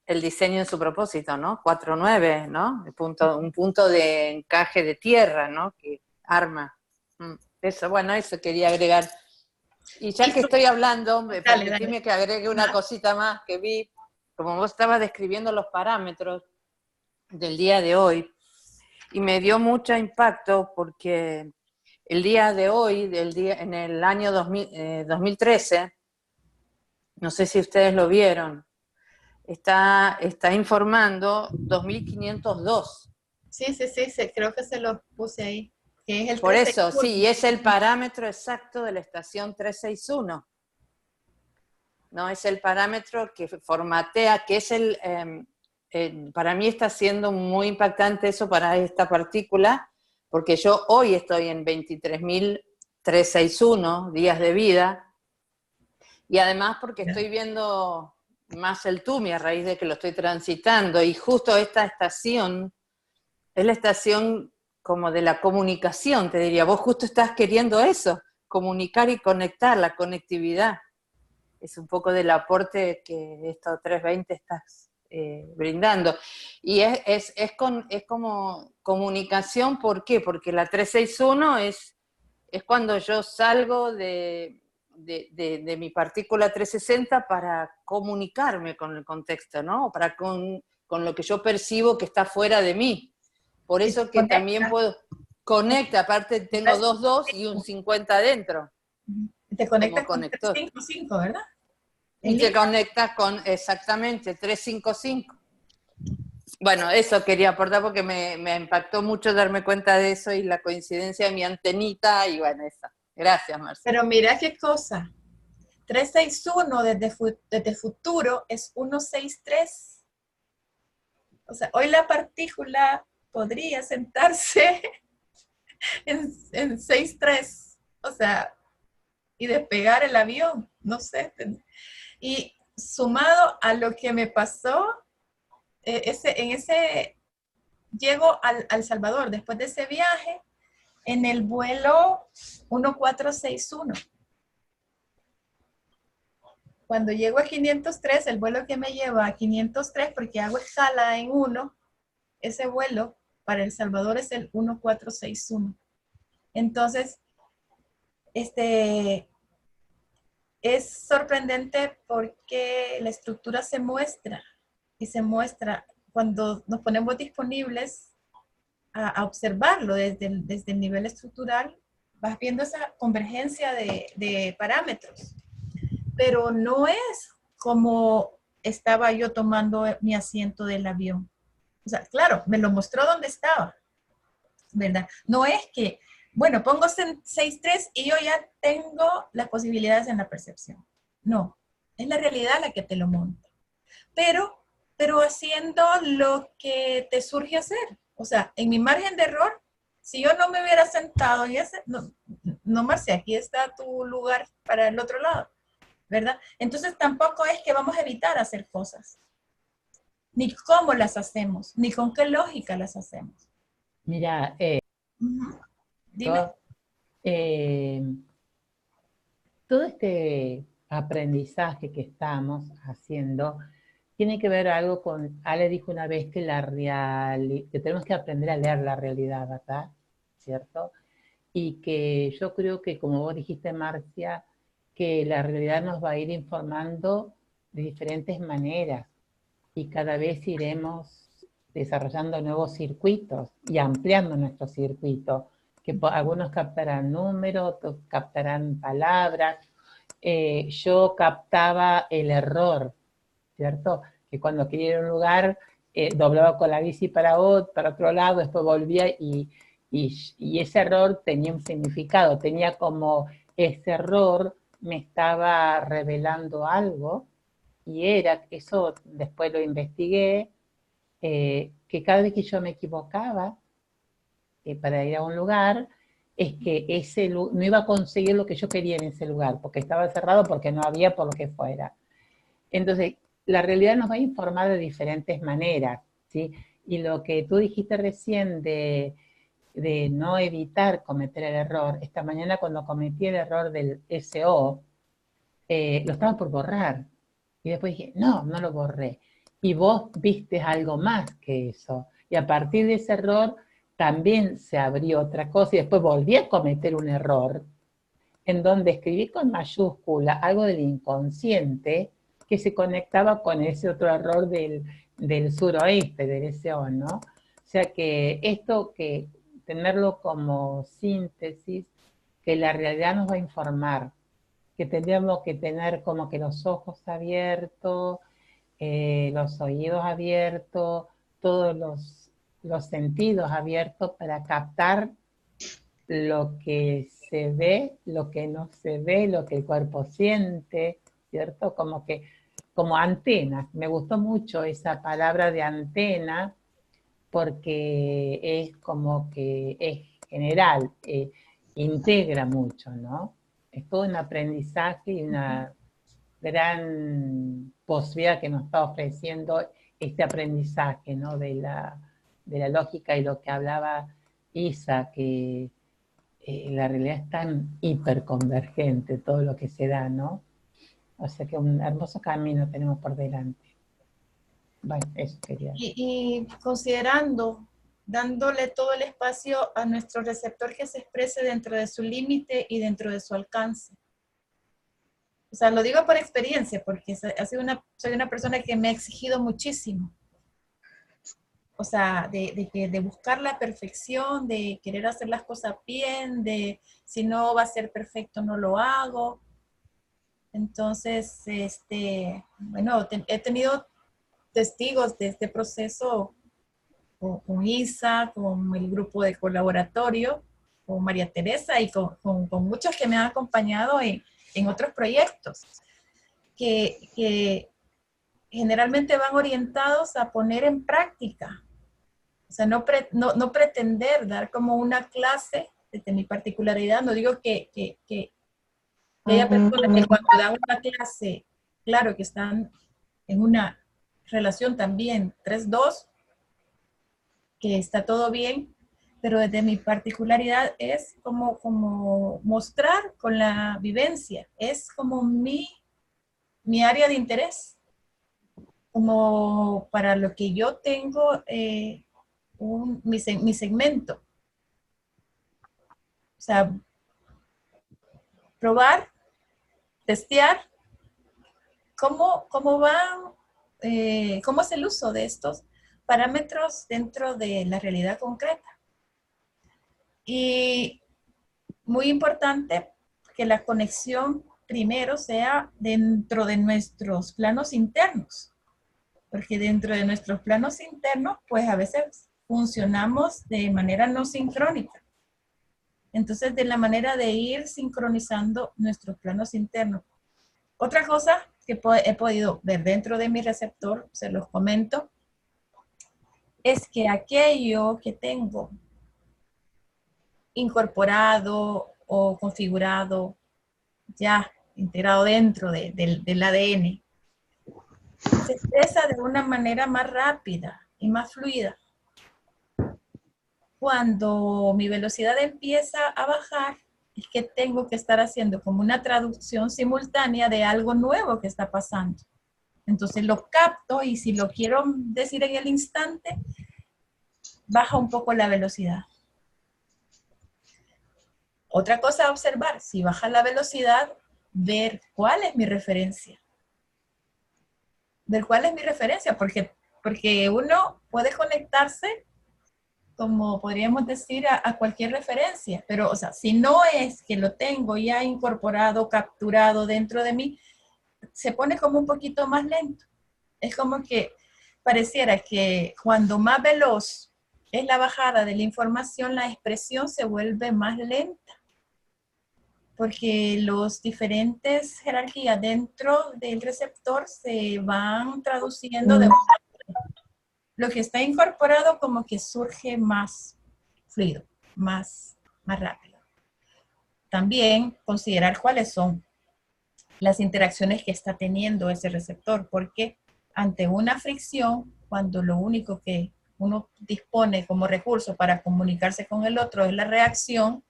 el diseño en su propósito, ¿no? 4-9, ¿no? Un punto de encaje de tierra, ¿no? Que arma. Eso quería agregar. Y ya que estoy hablando, permitime que agregue una cosita más que vi, como vos estabas describiendo los parámetros del día de hoy, y me dio mucho impacto porque el día de hoy, en el año 2013, no sé si ustedes lo vieron, está informando 2502. Sí, creo que se lo puse ahí. Que es el Por eso, sí, es el parámetro exacto de la estación 361. ¿No? Es el parámetro que formatea, que es para mí está siendo muy impactante eso para esta partícula, porque yo hoy estoy en 23.361 días de vida, y además porque estoy viendo más el TUMI a raíz de que lo estoy transitando, y justo esta estación es la estación como de la comunicación, te diría, vos justo estás queriendo eso, comunicar y conectar, la conectividad. Es un poco del aporte que esto 320 brindando. Y es como comunicación, ¿por qué? Porque la 361 es cuando yo salgo de mi partícula 360 para comunicarme con el contexto, ¿no? Para con lo que yo percibo que está fuera de mí. Por eso que también puedo, conecta, aparte tengo 2 y un 50 adentro. Te conectas como con conector. 355, ¿verdad? Y te conectas con, exactamente, 355. Bueno, eso quería aportar porque me impactó mucho darme cuenta de eso y la coincidencia de mi antenita y bueno, esa. Gracias, Marcela. Pero mira qué cosa. 361 desde futuro es 163. O sea, hoy la partícula podría sentarse en 63. O sea, y despegar el avión. No sé. Y sumado a lo que me pasó, llego al Salvador después de ese viaje en el vuelo 1461. Cuando llego a 503, el vuelo que me lleva a 503, porque hago escala en 1, ese vuelo para El Salvador es el 1461. Entonces, es sorprendente porque la estructura se muestra y se muestra cuando nos ponemos disponibles a observarlo desde el nivel estructural, vas viendo esa convergencia de parámetros, pero no es como estaba yo tomando mi asiento del avión. O sea, claro, me lo mostró donde estaba, ¿verdad? No es que, bueno, pongo 6.3 y yo ya tengo las posibilidades en la percepción. No, es la realidad la que te lo monta. Pero haciendo lo que te surge hacer. O sea, en mi margen de error, si yo no me hubiera sentado en ese, no Marcia, aquí está tu lugar para el otro lado, ¿verdad? Entonces tampoco es que vamos a evitar hacer cosas, ni cómo las hacemos, ni con qué lógica las hacemos. Mira, Dime. Todo este aprendizaje que estamos haciendo tiene que ver algo con, Ale dijo una vez que que tenemos que aprender a leer la realidad, ¿verdad? ¿Cierto? Y que yo creo que, como vos dijiste, Marcia, que la realidad nos va a ir informando de diferentes maneras y cada vez iremos desarrollando nuevos circuitos y ampliando nuestros circuitos, que algunos captarán números, otros captarán palabras. Yo captaba el error, ¿cierto? Que cuando quería ir a un lugar, doblaba con la bici para otro lado, después volvía y ese error tenía un significado, tenía como ese error me estaba revelando algo y era, eso después lo investigué, que cada vez que yo me equivocaba para ir a un lugar, es que no iba a conseguir lo que yo quería en ese lugar, porque estaba cerrado, porque no había, por lo que fuera. Entonces, la realidad nos va a informar de diferentes maneras, ¿sí? Y lo que tú dijiste recién de no evitar cometer el error, esta mañana cuando cometí el error del SO, lo estaba por borrar. Y después dije, no lo borré. Y vos viste algo más que eso. Y a partir de ese error también se abrió otra cosa y después volví a cometer un error en donde escribí con mayúscula algo del inconsciente que se conectaba con ese otro error del suroeste, del SO, ¿no? O sea que esto, que tenerlo como síntesis, que la realidad nos va a informar, que tendríamos que tener como que los ojos abiertos, los oídos abiertos, todos los sentidos abiertos para captar lo que se ve, lo que no se ve, lo que el cuerpo siente, ¿cierto? Como antenas. Me gustó mucho esa palabra de antena porque es como que es general, integra mucho, ¿no? Es todo un aprendizaje y una gran posibilidad que nos está ofreciendo este aprendizaje, ¿no? De la lógica y lo que hablaba Isa, que la realidad es tan hiperconvergente, todo lo que se da, ¿no? O sea que un hermoso camino tenemos por delante. Bueno, eso quería. Y considerando, dándole todo el espacio a nuestro receptor que se exprese dentro de su límite y dentro de su alcance. O sea, lo digo por experiencia, porque soy una persona que me ha exigido muchísimo. O sea, de buscar la perfección, de querer hacer las cosas bien, de si no va a ser perfecto no lo hago. Entonces, bueno, he tenido testigos de este proceso con Isa, con el grupo de colaboratorio, con María Teresa y con muchos que me han acompañado en otros proyectos, que generalmente van orientados a poner en práctica. O sea, no pretender dar como una clase, desde mi particularidad, no digo que haya personas que cuando dan una clase, claro que están en una relación también 3-2, que está todo bien, pero desde mi particularidad es como mostrar con la vivencia, es como mi área de interés, como para lo que yo tengo mi segmento. O sea, probar, testear, cómo es el uso de estos parámetros dentro de la realidad concreta. Y muy importante que la conexión primero sea dentro de nuestros planos internos, porque dentro de nuestros planos internos, pues a veces funcionamos de manera no sincrónica. Entonces, de la manera de ir sincronizando nuestros planos internos. Otra cosa que he podido ver dentro de mi receptor, se los comento, es que aquello que tengo incorporado o configurado, ya integrado dentro del ADN, se expresa de una manera más rápida y más fluida. Cuando mi velocidad empieza a bajar, es que tengo que estar haciendo como una traducción simultánea de algo nuevo que está pasando. Entonces lo capto y si lo quiero decir en el instante, baja un poco la velocidad. Otra cosa a observar, si baja la velocidad, ver cuál es mi referencia. Ver cuál es mi referencia, porque uno puede conectarse, como podríamos decir, a cualquier referencia, pero o sea, si no es que lo tengo ya incorporado, capturado dentro de mí, se pone como un poquito más lento. Es como que pareciera que cuando más veloz es la bajada de la información, la expresión se vuelve más lenta, porque los diferentes jerarquías dentro del receptor se van traduciendo de lo que está incorporado como que surge más fluido, más rápido. También considerar cuáles son las interacciones que está teniendo ese receptor, porque ante una fricción, cuando lo único que uno dispone como recurso para comunicarse con el otro es la reacción,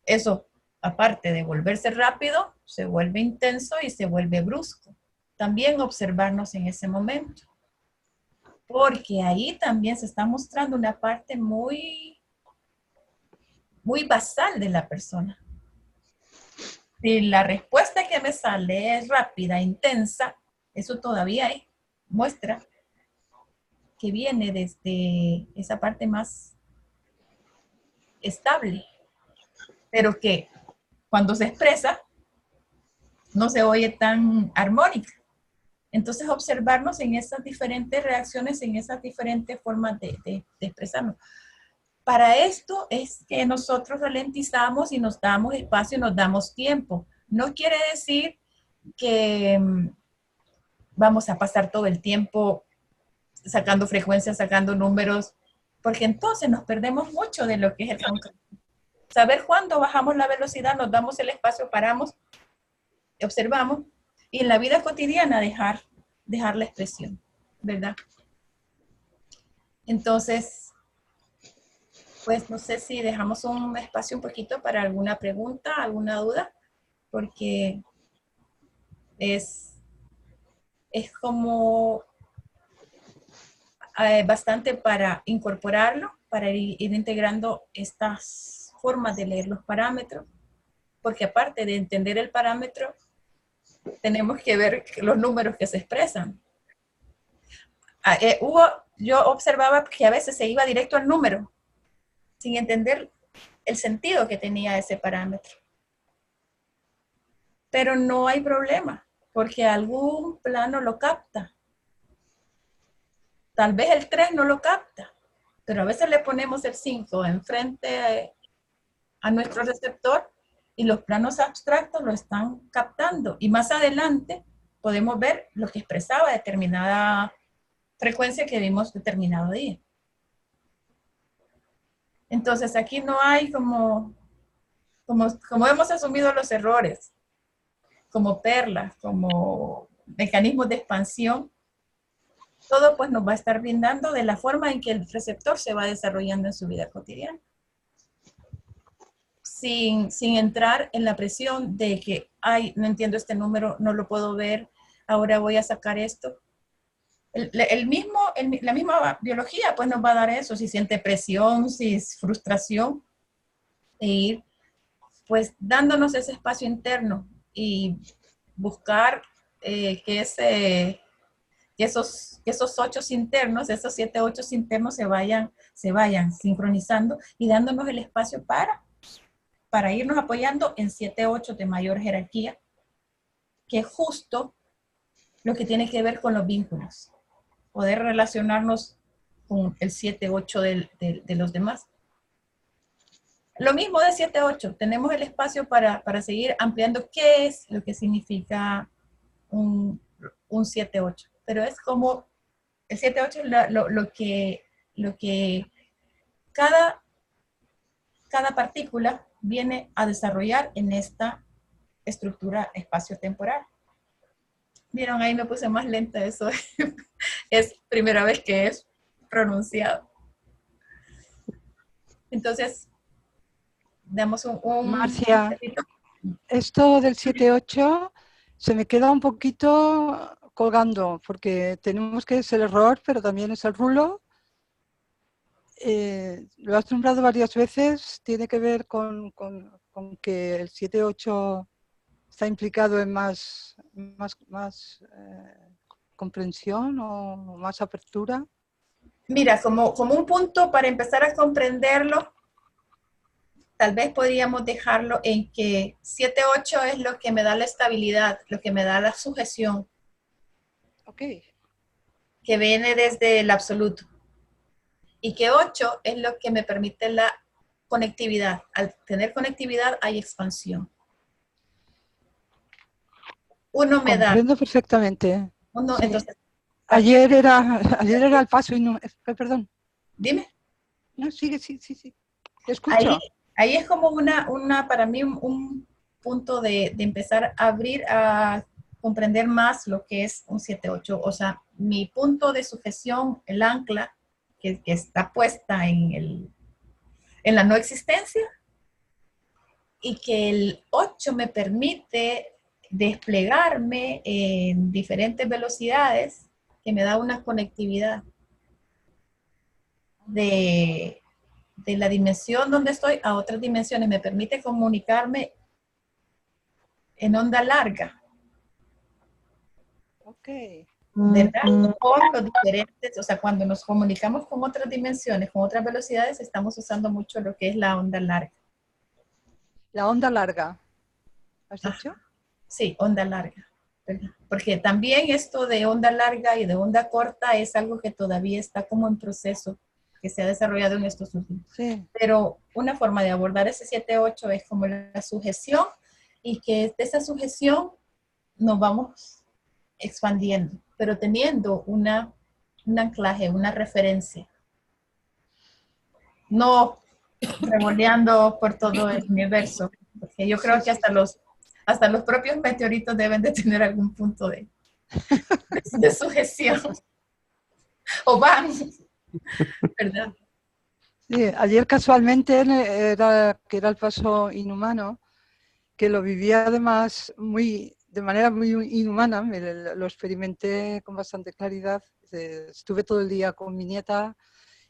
eso, aparte de volverse rápido, se vuelve intenso y se vuelve brusco. También observarnos en ese momento, porque ahí también se está mostrando una parte muy basal de la persona. Si la respuesta que me sale es rápida, intensa, eso todavía muestra que viene desde esa parte más estable, pero que cuando se expresa no se oye tan armónica. Entonces, observarnos en esas diferentes reacciones, en esas diferentes formas de expresarnos. Para esto es que nosotros ralentizamos y nos damos espacio y nos damos tiempo. No quiere decir que vamos a pasar todo el tiempo sacando frecuencias, sacando números, porque entonces nos perdemos mucho de lo que es el concreto. Saber cuándo bajamos la velocidad, nos damos el espacio, paramos, observamos, y en la vida cotidiana dejar la expresión, ¿verdad? Entonces, pues no sé si dejamos un espacio un poquito para alguna pregunta, alguna duda, porque es como bastante para incorporarlo, para ir integrando estas formas de leer los parámetros, porque aparte de entender el parámetro, tenemos que ver los números que se expresan. Yo observaba que a veces se iba directo al número, sin entender el sentido que tenía ese parámetro. Pero no hay problema, porque algún plano lo capta. Tal vez el 3 no lo capta, pero a veces le ponemos el 5 enfrente a nuestro receptor y los planos abstractos lo están captando. Y más adelante podemos ver lo que expresaba determinada frecuencia que vimos determinado día. Entonces aquí no hay como hemos asumido los errores, como perlas, como mecanismos de expansión. Todo pues nos va a estar brindando de la forma en que el receptor se va desarrollando en su vida cotidiana. Sin entrar en la presión de que, ay, no entiendo este número, no lo puedo ver, ahora voy a sacar esto. La misma biología pues nos va a dar eso, si siente presión, si es frustración, e ir pues dándonos ese espacio interno y buscar que esos 8 internos, esos 7, 8 internos se vayan sincronizando y dándonos el espacio para irnos apoyando en 7, 8 de mayor jerarquía, que es justo lo que tiene que ver con los vínculos. Poder relacionarnos con el 7, 8 de los demás. Lo mismo de 7, 8. Tenemos el espacio para seguir ampliando qué es lo que significa un 7, 8. Pero es como el 7, 8 es lo que cada partícula viene a desarrollar en esta estructura espacio-temporal. Vieron, ahí me puse más lenta, eso es primera vez que es pronunciado. Entonces, damos Marcia, esto del 7-8 se me queda un poquito colgando, porque tenemos que es el error, pero también es el rulo. Lo has nombrado varias veces, tiene que ver con que el 7-8 está implicado en más comprensión o más apertura. Mira, como un punto para empezar a comprenderlo, tal vez podríamos dejarlo en que 7-8 es lo que me da la estabilidad, lo que me da la sujeción. Ok. Que viene desde el absoluto. Y que 8 es lo que me permite la conectividad. Al tener conectividad hay expansión. Uno me da. Comprendo perfectamente. Uno, sí. Entonces, ayer era el paso y no, perdón. Dime. No, sigue, sí. Te escucho. Ahí es como para mí un punto de empezar a abrir a comprender más lo que es un 7-8. O sea, mi punto de sujeción, el ancla, que está puesta en la no existencia, y que el 8 me permite desplegarme en diferentes velocidades, que me da una conectividad de la dimensión donde estoy a otras dimensiones, me permite comunicarme en onda larga. Ok. ¿Verdad? Con los diferentes, o sea, cuando nos comunicamos con otras dimensiones, con otras velocidades, estamos usando mucho lo que es la onda larga. La onda larga, ¿has dicho? Sí, onda larga. ¿Verdad? Porque también esto de onda larga y de onda corta es algo que todavía está como en proceso, que se ha desarrollado en estos últimos. Sí. Pero una forma de abordar ese 7-8 es como la sujeción, y que de esa sujeción nos vamos expandiendo, pero teniendo un anclaje, una referencia. No revoleando por todo el universo, porque yo creo que hasta los propios meteoritos deben de tener algún punto de sujeción. O van, ¿verdad? Sí, ayer casualmente era el paso inhumano, que lo vivía además muy de manera muy inhumana, lo experimenté con bastante claridad. Estuve todo el día con mi nieta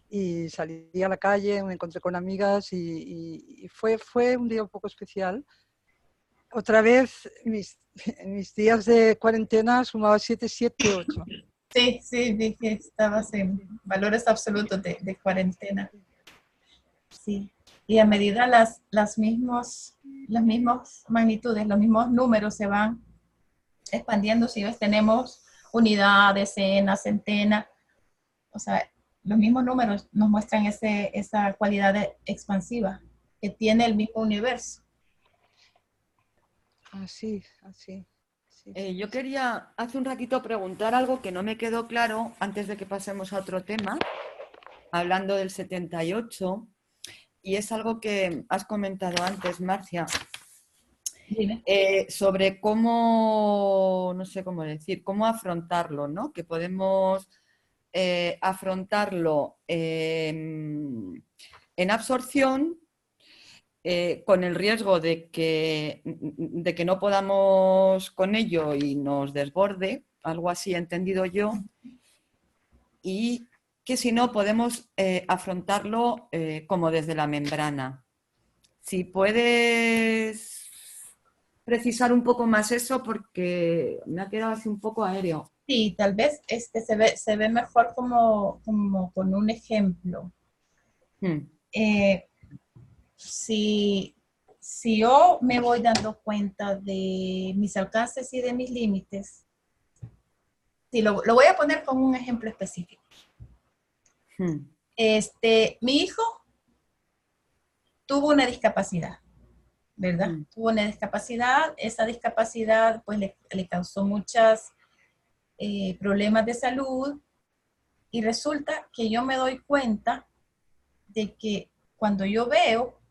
y salí a la calle, me encontré con amigas y fue un día un poco especial. Otra vez, mis días de cuarentena sumaba 7, 7, 8. Sí, sí, vi que estabas en valores absolutos de cuarentena. Sí. Y a medida las mismas magnitudes, los mismos números se van expandiendo. Si ves, tenemos unidad, decena, centena. O sea, los mismos números nos muestran esa cualidad expansiva que tiene el mismo universo. Así, así. Sí. Yo quería hace un ratito preguntar algo que no me quedó claro antes de que pasemos a otro tema, hablando del 78, y es algo que has comentado antes, Marcia, sobre cómo, no sé cómo decir, cómo afrontarlo, ¿no? Que podemos afrontarlo en absorción, con el riesgo de que no podamos con ello y nos desborde, algo así he entendido yo, y que si no podemos afrontarlo como desde la membrana. Si puedes precisar un poco más eso, porque me ha quedado así un poco aéreo. Sí, tal vez se ve mejor como con un ejemplo. Si yo me voy dando cuenta de mis alcances y de mis límites, lo voy a poner con un ejemplo específico. Mi hijo tuvo una discapacidad, ¿verdad? Tuvo una discapacidad, esa discapacidad pues le causó muchos problemas de salud, y resulta que yo me doy cuenta de que cuando yo veo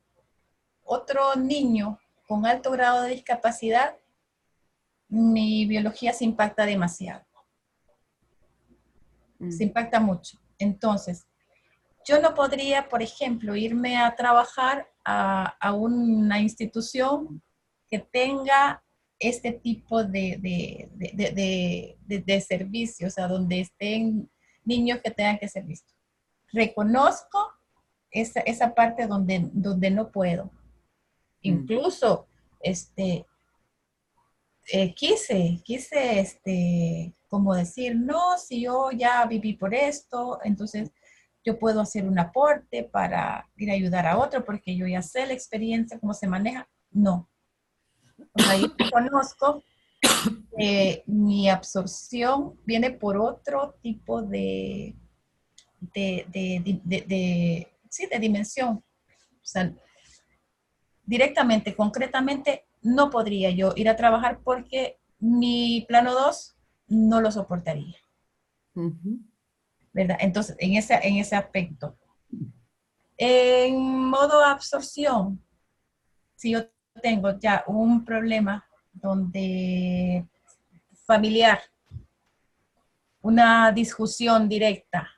otro niño con alto grado de discapacidad, mi biología se impacta demasiado. Se impacta mucho. Entonces, yo no podría, por ejemplo, irme a trabajar a una institución que tenga este tipo de servicios, o sea, donde estén niños que tengan que ser vistos. Reconozco esa parte donde no puedo. Incluso, quise, como decir, no, si yo ya viví por esto, entonces yo puedo hacer un aporte para ir a ayudar a otro porque yo ya sé la experiencia, cómo se maneja. No. O sea, ahí conozco que mi absorción viene por otro tipo de dimensión. O sea, directamente, concretamente, no podría yo ir a trabajar porque mi plano 2 no lo soportaría. ¿Verdad? Entonces, en ese aspecto. En modo absorción, si yo tengo ya un problema donde familiar, una discusión directa,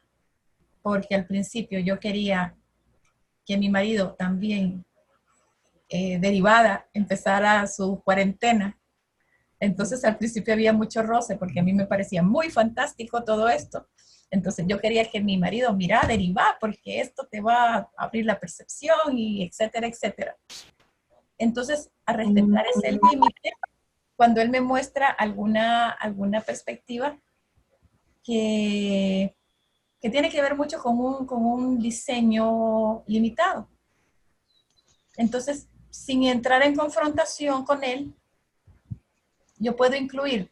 porque al principio yo quería que mi marido también derivada empezara su cuarentena. Entonces al principio había mucho roce porque a mí me parecía muy fantástico todo esto. Entonces yo quería que mi marido, mira, deriva porque esto te va a abrir la percepción y etcétera, etcétera. Entonces, a respetar ese límite, cuando él me muestra alguna perspectiva que tiene que ver mucho con un diseño limitado. Entonces, sin entrar en confrontación con él, yo puedo incluir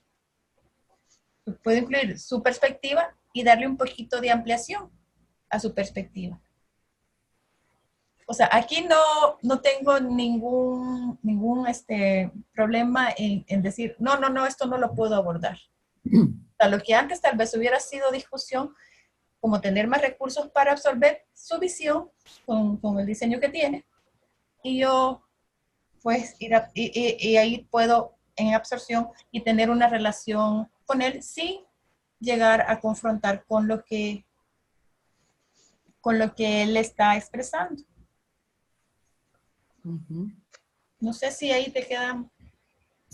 su perspectiva y darle un poquito de ampliación a su perspectiva. O sea, aquí no tengo ningún problema en decir, no, esto no lo puedo abordar. O sea, lo que antes tal vez hubiera sido discusión, como tener más recursos para absorber su visión con el diseño que tiene, y yo pues y ahí puedo en absorción y tener una relación con él sin llegar a confrontar con lo que él está expresando. No sé si ahí te queda.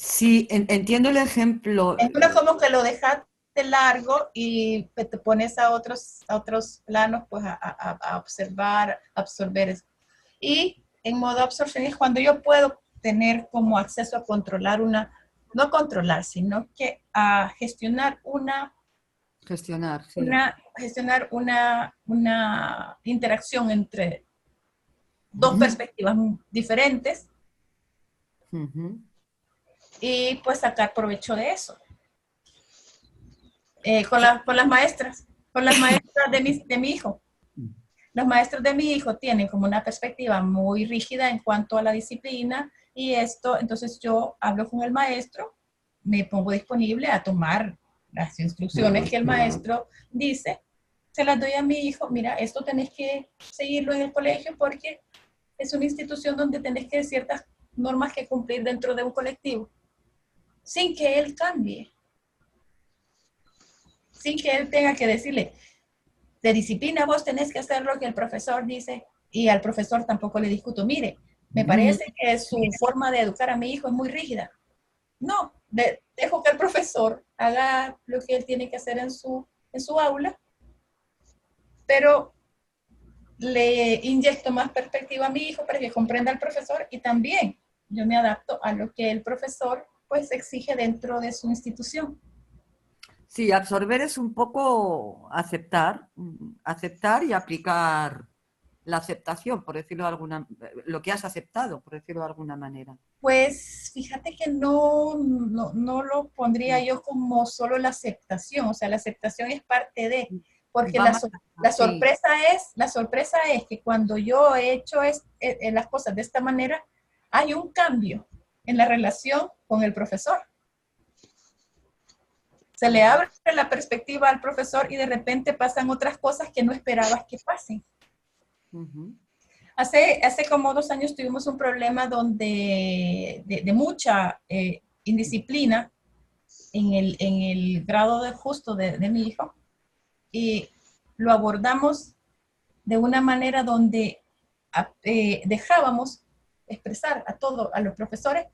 Sí, entiendo el ejemplo. Es una como que lo dejaste largo y te pones a otros planos, pues a observar, absorber eso. Y en modo absorción es cuando yo puedo tener como acceso a controlar no controlar, sino que a gestionar Gestionar, sí. gestionar una interacción entre dos perspectivas diferentes y pues sacar provecho de eso. Con las maestras de mi hijo. Los maestros de mi hijo tienen como una perspectiva muy rígida en cuanto a la disciplina y esto, entonces yo hablo con el maestro, me pongo disponible a tomar las instrucciones que el maestro dice, se las doy a mi hijo, mira, esto tenés que seguirlo en el colegio porque es una institución donde tenés que ciertas normas que cumplir dentro de un colectivo, sin que él cambie, sin que él tenga que decirle, de disciplina vos tenés que hacer lo que el profesor dice, y al profesor tampoco le discuto, mire, me parece que su forma de educar a mi hijo es muy rígida. No, dejo que el profesor haga lo que él tiene que hacer en su aula, pero le inyecto más perspectiva a mi hijo para que comprenda al profesor y también yo me adapto a lo que el profesor pues exige dentro de su institución. Sí, absorber es un poco aceptar y aplicar la aceptación, por decirlo de alguna, lo que has aceptado, por decirlo de alguna manera. Pues fíjate que no lo pondría yo como solo la aceptación, o sea, la aceptación es parte de, porque la sorpresa es que cuando yo he hecho las cosas de esta manera, hay un cambio en la relación con el profesor. Se le abre la perspectiva al profesor y de repente pasan otras cosas que no esperabas que pasen. Hace como 2 años tuvimos un problema de mucha indisciplina en el grado justo de mi hijo y lo abordamos de una manera donde dejábamos expresar a los profesores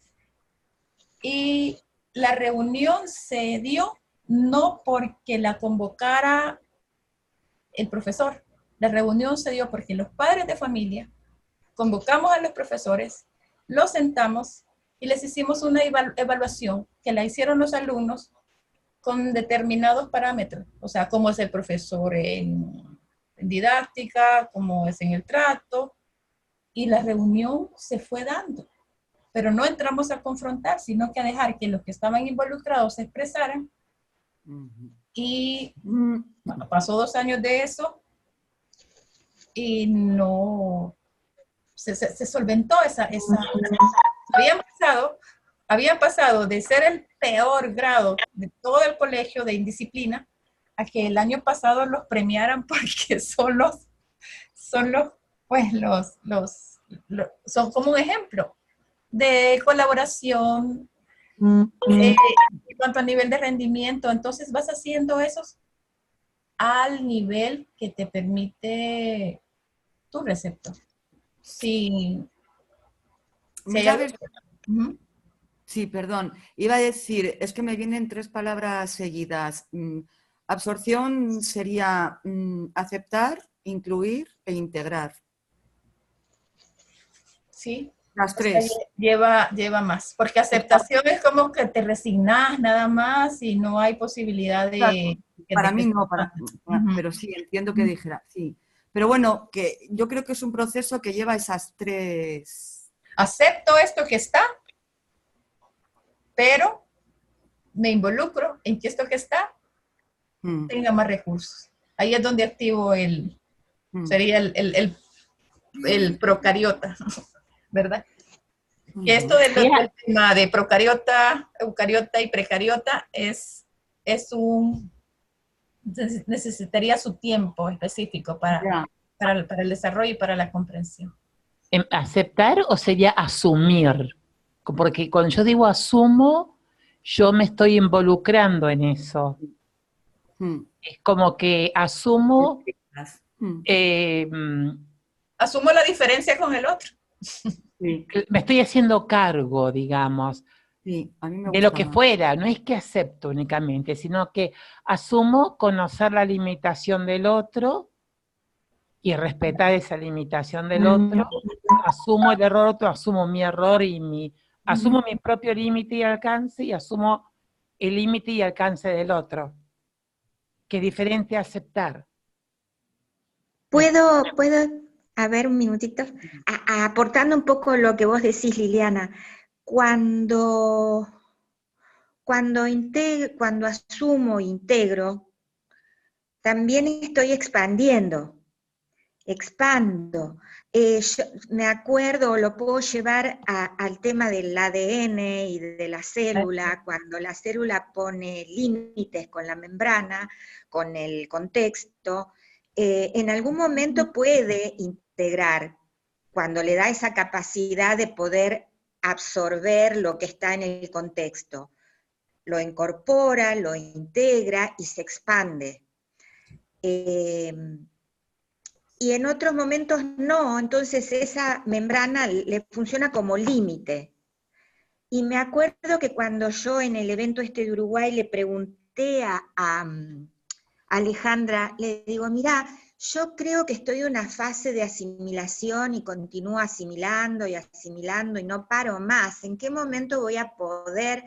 y la reunión se dio no porque la convocara el profesor, la reunión se dio porque los padres de familia convocamos a los profesores, los sentamos y les hicimos una evaluación que la hicieron los alumnos con determinados parámetros, o sea, cómo es el profesor en didáctica, cómo es en el trato, y la reunión se fue dando. Pero no entramos a confrontar, sino que a dejar que los que estaban involucrados se expresaran. Y bueno, pasó 2 años de eso y no se solventó habían pasado de ser el peor grado de todo el colegio de indisciplina a que el año pasado los premiaran porque son como un ejemplo de colaboración en cuanto a nivel de rendimiento. Entonces vas haciendo esos al nivel que te permite tu receptor. Sí. Sí, perdón. Iba a decir, es que me vienen 3 palabras seguidas. Absorción sería aceptar, incluir e integrar. Sí. Las 3. Lleva más, porque aceptación es como que te resignas nada más y no hay posibilidad de... Para mí no, pero sí, entiendo que dijera, sí. Pero bueno, que yo creo que es un proceso que lleva esas 3. Acepto esto que está, pero me involucro en que esto que está tenga más recursos. Ahí es donde activo sería el procariota, ¿verdad? Que esto del tema de procariota, eucariota y precariota necesitaría su tiempo específico para el desarrollo y para la comprensión. ¿Aceptar o sería asumir? Porque cuando yo digo asumo, yo me estoy involucrando en eso. Es como que asumo... asumo la diferencia con el otro. Me estoy haciendo cargo, digamos. Sí, a mí me de lo gusta que más. fuera, no es que acepto únicamente, sino que asumo conocer la limitación del otro y respetar esa limitación del otro, asumo el error otro, asumo mi error y asumo mi propio límite y alcance y asumo el límite y alcance del otro, que es diferente a aceptar. ¿Puedo, a ver, un minutito? Aportando un poco lo que vos decís, Liliana, cuando asumo, integro, también estoy expando. Yo me acuerdo, lo puedo llevar al tema del ADN y de la célula, cuando la célula pone límites con la membrana, con el contexto, en algún momento puede integrar, cuando le da esa capacidad de poder absorber lo que está en el contexto. Lo incorpora, lo integra y se expande. Y en otros momentos no, entonces esa membrana le funciona como límite. Y me acuerdo que cuando yo en el evento de Uruguay le pregunté a Alejandra, le digo, mira, yo creo que estoy en una fase de asimilación y continúo asimilando y no paro más. ¿En qué momento voy a poder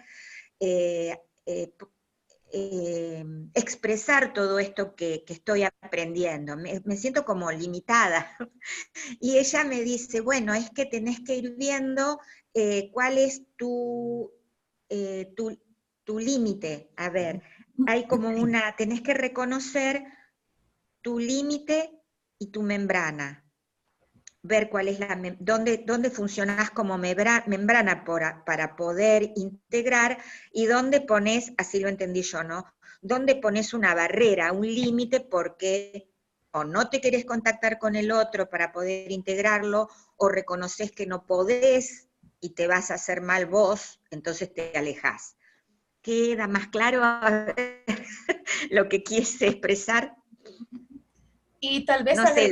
expresar todo esto que estoy aprendiendo? Me siento como limitada. Y ella me dice, bueno, es que tenés que ir viendo cuál es tu límite. A ver, hay como tenés que reconocer tu límite y tu membrana. Ver cuál es dónde funcionás como membrana para poder integrar y dónde pones, así lo entendí yo, ¿no? Dónde pones una barrera, un límite, porque o no te querés contactar con el otro para poder integrarlo, o reconoces que no podés y te vas a hacer mal vos, entonces te alejás. ¿Queda más claro lo que quise expresar? Y tal vez, No sé,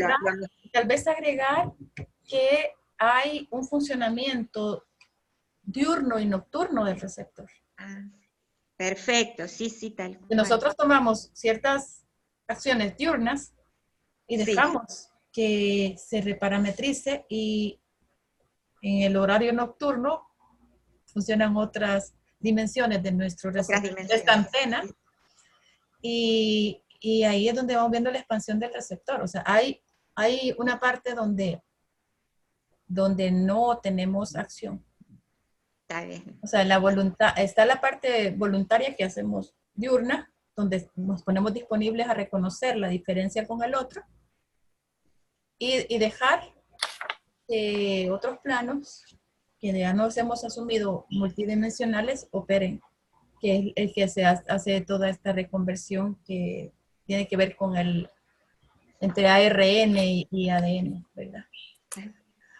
tal vez agregar que hay un funcionamiento diurno y nocturno del receptor. Perfecto, sí, tal cual. Nosotros tomamos ciertas acciones diurnas y dejamos que se reparametrice, y en el horario nocturno funcionan otras dimensiones de nuestro receptor, de esta antena, y ahí es donde vamos viendo la expansión del receptor. O sea, hay una parte donde no tenemos acción. Está bien. O sea, la voluntad, está la parte voluntaria que hacemos diurna, donde nos ponemos disponibles a reconocer la diferencia con el otro y dejar que otros planos que ya nos hemos asumido multidimensionales operen, que es el que se hace toda esta reconversión que tiene que ver con entre ARN y ADN, ¿verdad?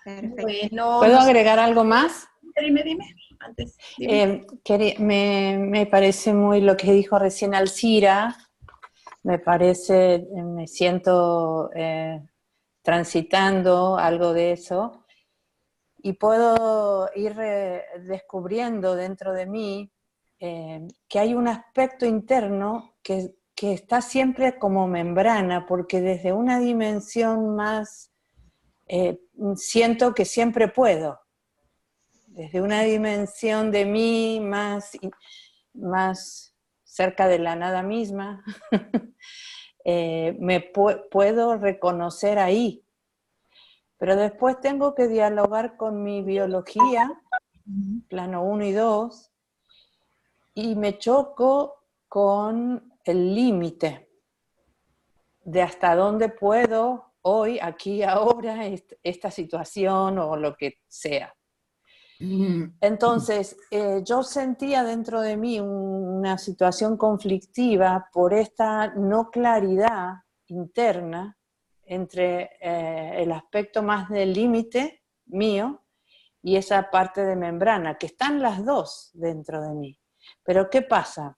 Perfecto. Bueno, ¿Puedo agregar algo más? Dime. Antes, dime. Me parece muy lo que dijo recién Alcira, me siento transitando algo de eso, y puedo ir descubriendo dentro de mí que hay un aspecto interno que está siempre como membrana, porque desde una dimensión más siento que siempre puedo. Desde una dimensión de mí más cerca de la nada misma, puedo reconocer ahí. Pero después tengo que dialogar con mi biología, plano 1 y 2, y me choco con el límite de hasta dónde puedo hoy, aquí, ahora, esta situación o lo que sea. Entonces, yo sentía dentro de mí una situación conflictiva por esta no claridad interna entre el aspecto más del límite mío y esa parte de membrana, que están las dos dentro de mí. Pero ¿qué pasa?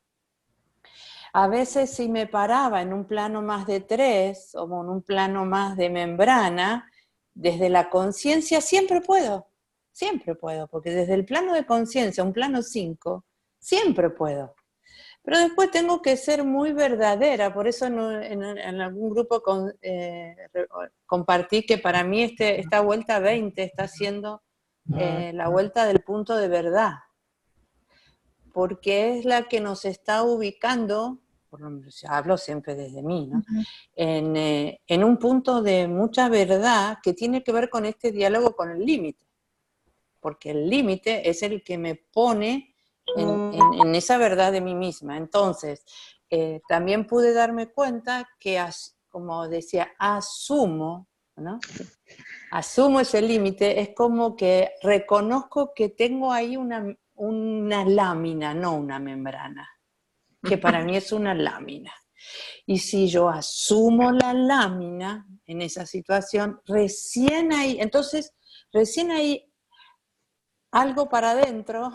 A veces si me paraba en un plano más de 3 o en un plano más de membrana, desde la conciencia siempre puedo. siempre puedo, porque desde el plano de conciencia, un plano 5, siempre puedo. Pero después tengo que ser muy verdadera, por eso en algún grupo compartí que para mí esta vuelta 20 está siendo la vuelta del punto de verdad, porque es la que nos está ubicando, por lo menos hablo siempre desde mí, ¿no? En un punto de mucha verdad que tiene que ver con este diálogo con el límite, porque el límite es el que me pone en esa verdad de mí misma. Entonces, también pude darme cuenta que, como decía, asumo, ¿no? Asumo ese límite, es como que reconozco que tengo ahí una lámina, no una membrana, que para mí es una lámina. Y si yo asumo la lámina en esa situación, recién ahí algo para adentro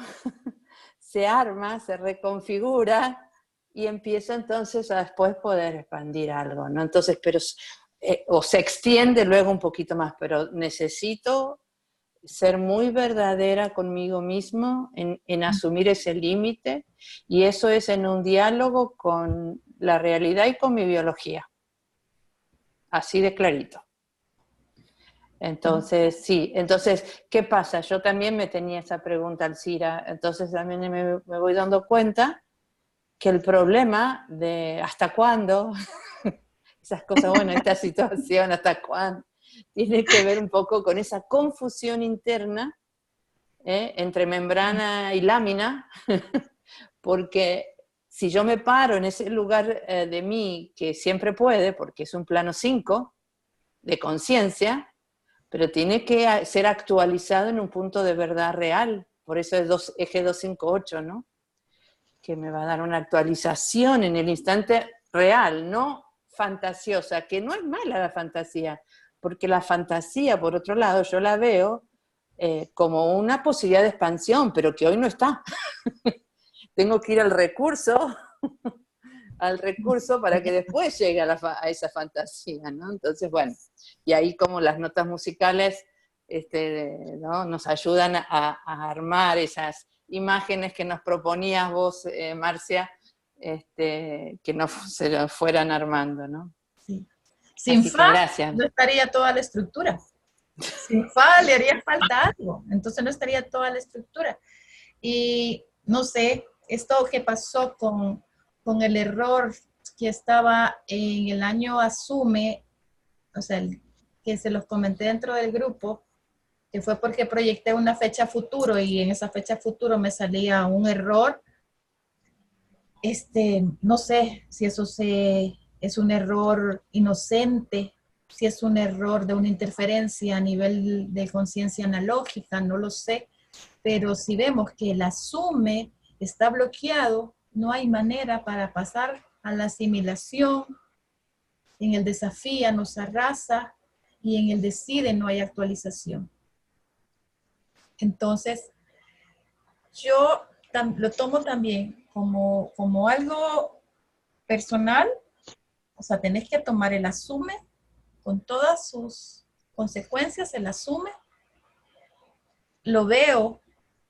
se arma, se reconfigura y empiezo entonces a después poder expandir algo, ¿no? Entonces, o se extiende luego un poquito más, pero necesito ser muy verdadera conmigo mismo en asumir ese límite, y eso es en un diálogo con la realidad y con mi biología. Así de clarito. Entonces, sí, entonces, ¿qué pasa? Yo también me tenía esa pregunta, Alcira, entonces también me voy dando cuenta que el problema de ¿hasta cuándo? Esas cosas, bueno, esta situación, ¿hasta cuándo? Tiene que ver un poco con esa confusión interna entre membrana y lámina, porque si yo me paro en ese lugar de mí que siempre puede, porque es un plano 5 de conciencia, pero tiene que ser actualizado en un punto de verdad real, por eso es eje 258, ¿no? Que me va a dar una actualización en el instante real, no fantasiosa, que no es mala la fantasía, porque la fantasía, por otro lado, yo la veo como una posibilidad de expansión, pero que hoy no está. Tengo que ir al recurso para que después llegue a esa fantasía, ¿no? Entonces, bueno, y ahí como las notas musicales ¿no? nos ayudan a armar esas imágenes que nos proponías vos, Marcia, que no se fueran armando, ¿no? Sí. Sin fa no estaría toda la estructura. Sin fa le haría falta algo, entonces no estaría toda la estructura. Y no sé, esto que pasó con el error que estaba en el año asume, o sea, que se los comenté dentro del grupo, que fue porque proyecté una fecha futuro y en esa fecha futuro me salía un error. No sé si eso es un error inocente, si es un error de una interferencia a nivel de conciencia analógica, no lo sé, pero si vemos que el asume está bloqueado, no hay manera para pasar a la asimilación. En el desafía nos arrasa y en el decide no hay actualización. Entonces, yo lo tomo también como algo personal, o sea, tenés que tomar el asume con todas sus consecuencias, el asume. Lo veo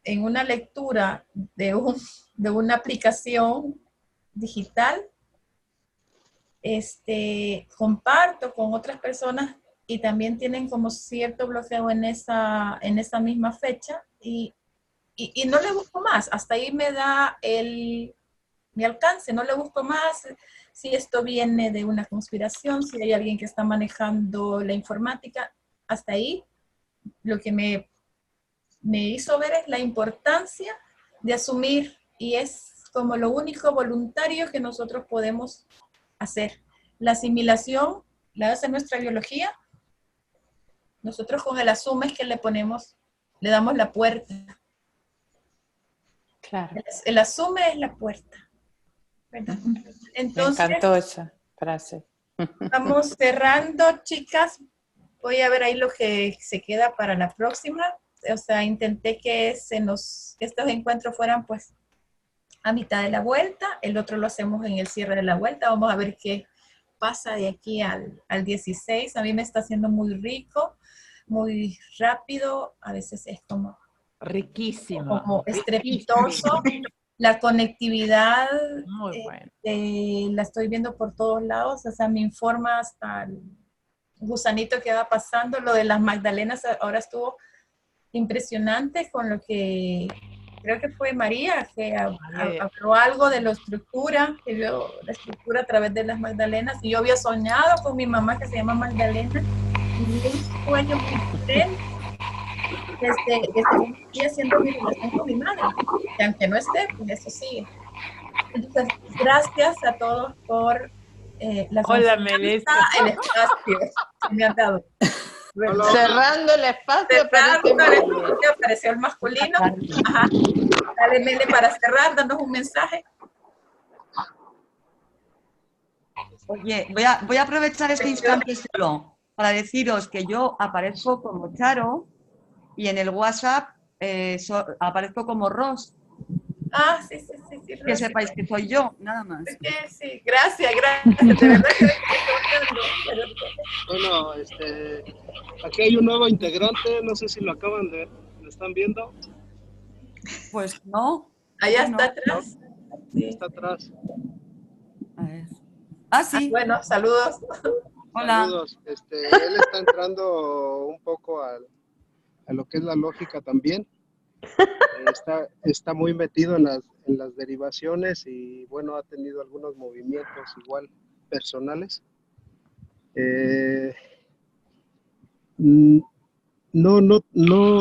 en una lectura de una aplicación digital, comparto con otras personas y también tienen como cierto bloqueo en esa misma fecha y no le busco más, hasta ahí me da mi alcance, no le busco más si esto viene de una conspiración, si hay alguien que está manejando la informática, hasta ahí lo que me hizo ver es la importancia de asumir y es como lo único voluntario que nosotros podemos hacer. La asimilación la hace nuestra biología, nosotros con el asume es que le damos la puerta. Claro. El asume es la puerta, ¿verdad? Entonces, me encantó esa frase. Vamos cerrando, chicas. Voy a ver ahí lo que se queda para la próxima. O sea, intenté que estos encuentros fueran pues a mitad de la vuelta. El otro lo hacemos en el cierre de la vuelta. Vamos a ver qué pasa de aquí al 16. A mí me está haciendo muy rico muy rápido, a veces es como Riquísimo. estrepitoso. La conectividad Muy bueno. la estoy viendo por todos lados, o sea, me informa hasta el gusanito que va pasando. Lo de las Magdalenas ahora estuvo impresionante con lo que creo que fue María, que habló algo de la estructura, que vio la estructura a través de las Magdalenas. Y yo había soñado con mi mamá que se llama Magdalena, y un sueño muy diferente. Estoy haciendo mi relación con mi madre, que aunque no esté, pues eso sigue. Entonces, gracias a todos por la Hola, confianza, Melissa. el espacio que me han dado. Cerrando el espacio, Apareció el masculino. Ajá. Dale, Mele, para cerrar, danos un mensaje. Oye, voy a aprovechar este instante solo para deciros que yo aparezco como Charo y en el WhatsApp aparezco como Ros. Ah, sí. Que Rosy. sepáis que soy yo, nada más. Sí, gracias. De verdad que Bueno, aquí hay un nuevo integrante, no sé si lo ¿lo están viendo? Pues no. allá Bueno, está atrás. Sí. Está atrás. A ver. Ah, sí. Bueno, saludos. Hola. Saludos. Él está entrando un poco a lo que es la lógica también. Está muy metido en las derivaciones y bueno, ha tenido algunos movimientos igual personales. No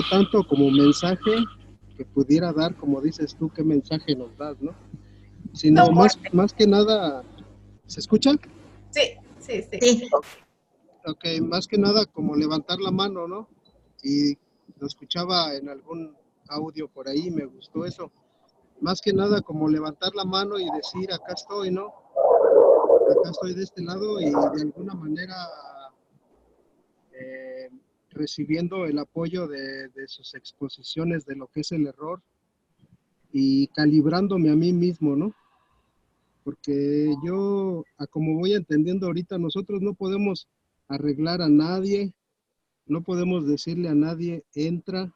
tanto como mensaje que pudiera dar, como dices tú, qué mensaje nos das, ¿no? Sino más que nada, ¿se escucha? Sí. Ok, más que nada como levantar la mano, ¿no? Y lo escuchaba en algún audio por ahí, me gustó eso. Más que nada como levantar la mano y decir, acá estoy, ¿no? Acá estoy de este lado y de alguna manera recibiendo el apoyo de sus exposiciones de lo que es el error y calibrándome a mí mismo, ¿no? Porque yo, como voy entendiendo ahorita, nosotros no podemos arreglar a nadie, no podemos decirle a nadie, entra,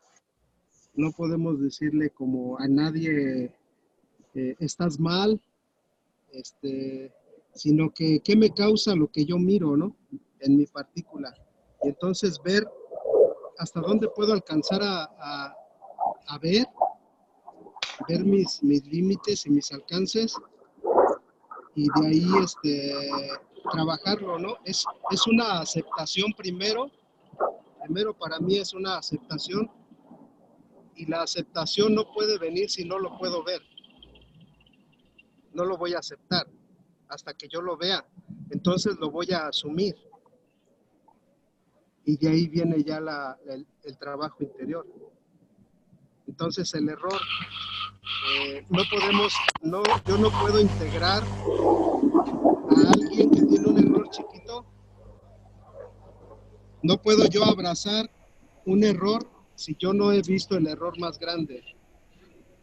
no podemos decirle como a nadie, estás mal, sino que qué me causa lo que yo miro, ¿no? En mi partícula. Y entonces ver hasta dónde puedo alcanzar a ver mis límites y mis alcances y de ahí trabajarlo, ¿no? Es una aceptación primero para mí es una aceptación y la aceptación no puede venir si no lo puedo ver. No lo voy a aceptar hasta que yo lo vea, entonces lo voy a asumir y de ahí viene ya el trabajo interior. Entonces el error, yo no puedo integrar a alguien que tiene un error chiquito, no puedo yo abrazar un error si yo no he visto el error más grande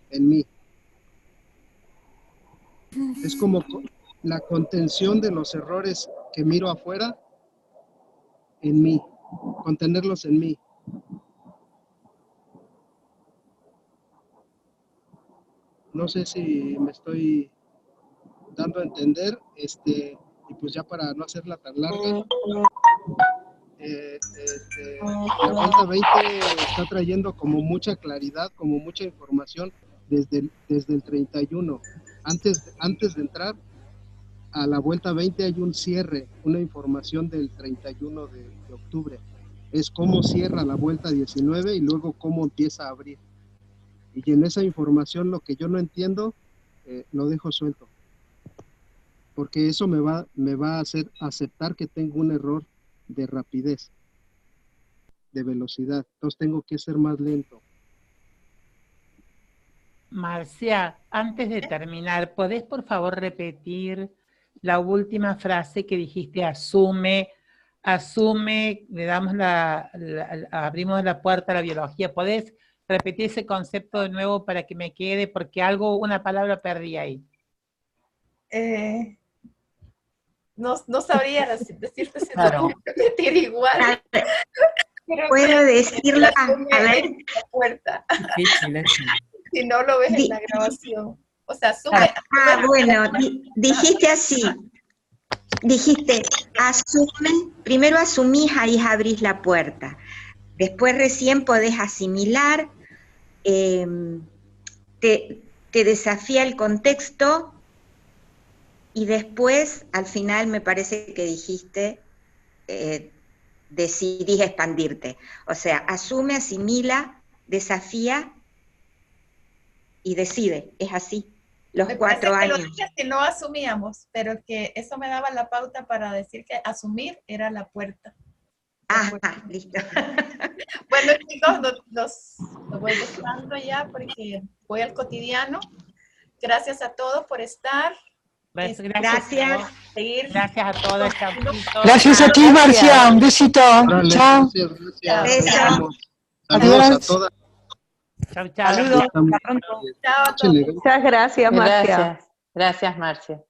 en mí. Es como la contención de los errores que miro afuera en mí, contenerlos en mí. No sé si me estoy dando a entender, y pues ya para no hacerla tan larga, la vuelta 20 está trayendo como mucha claridad, como mucha información desde el 31. Antes de entrar a la vuelta 20 hay un cierre, una información del 31 de octubre. Es cómo cierra la vuelta 19 y luego cómo empieza a abrir. Y en esa información lo que yo no entiendo, lo dejo suelto. Porque eso me va a hacer aceptar que tengo un error de rapidez, de velocidad. Entonces tengo que ser más lento. Marcia, antes de terminar, ¿podés por favor repetir la última frase que dijiste? Asume, le damos abrimos la puerta a la biología. ¿Podés repetir ese concepto de nuevo para que me quede? Porque una palabra perdí ahí. No sabría decirte si claro. lo repetir igual. puedo decirlo, a ver, la puerta. Difícil eso. Si no lo ves en la grabación. O sea, asume. bueno, dijiste así, dijiste, asume, primero asumís, ahí abrís la puerta, después recién podés asimilar, te desafía el contexto, y después, al final, me parece que dijiste, decidís expandirte. O sea, asume, asimila, desafía y decide. Es así, los 4 años. Lo dije que no asumíamos, pero que eso me daba la pauta para decir que asumir era la puerta. Listo. Bueno, chicos, los voy dejando ya porque voy al cotidiano. Gracias a todos por estar. Gracias. Gracias a todos. Gracias a ti, Marcia. Un besito. Órale, Chao. Gracias. Beso. Saludos a todas. Chao, chao. Chao a todos. Muchas gracias, Marcia. Gracias, Marcia.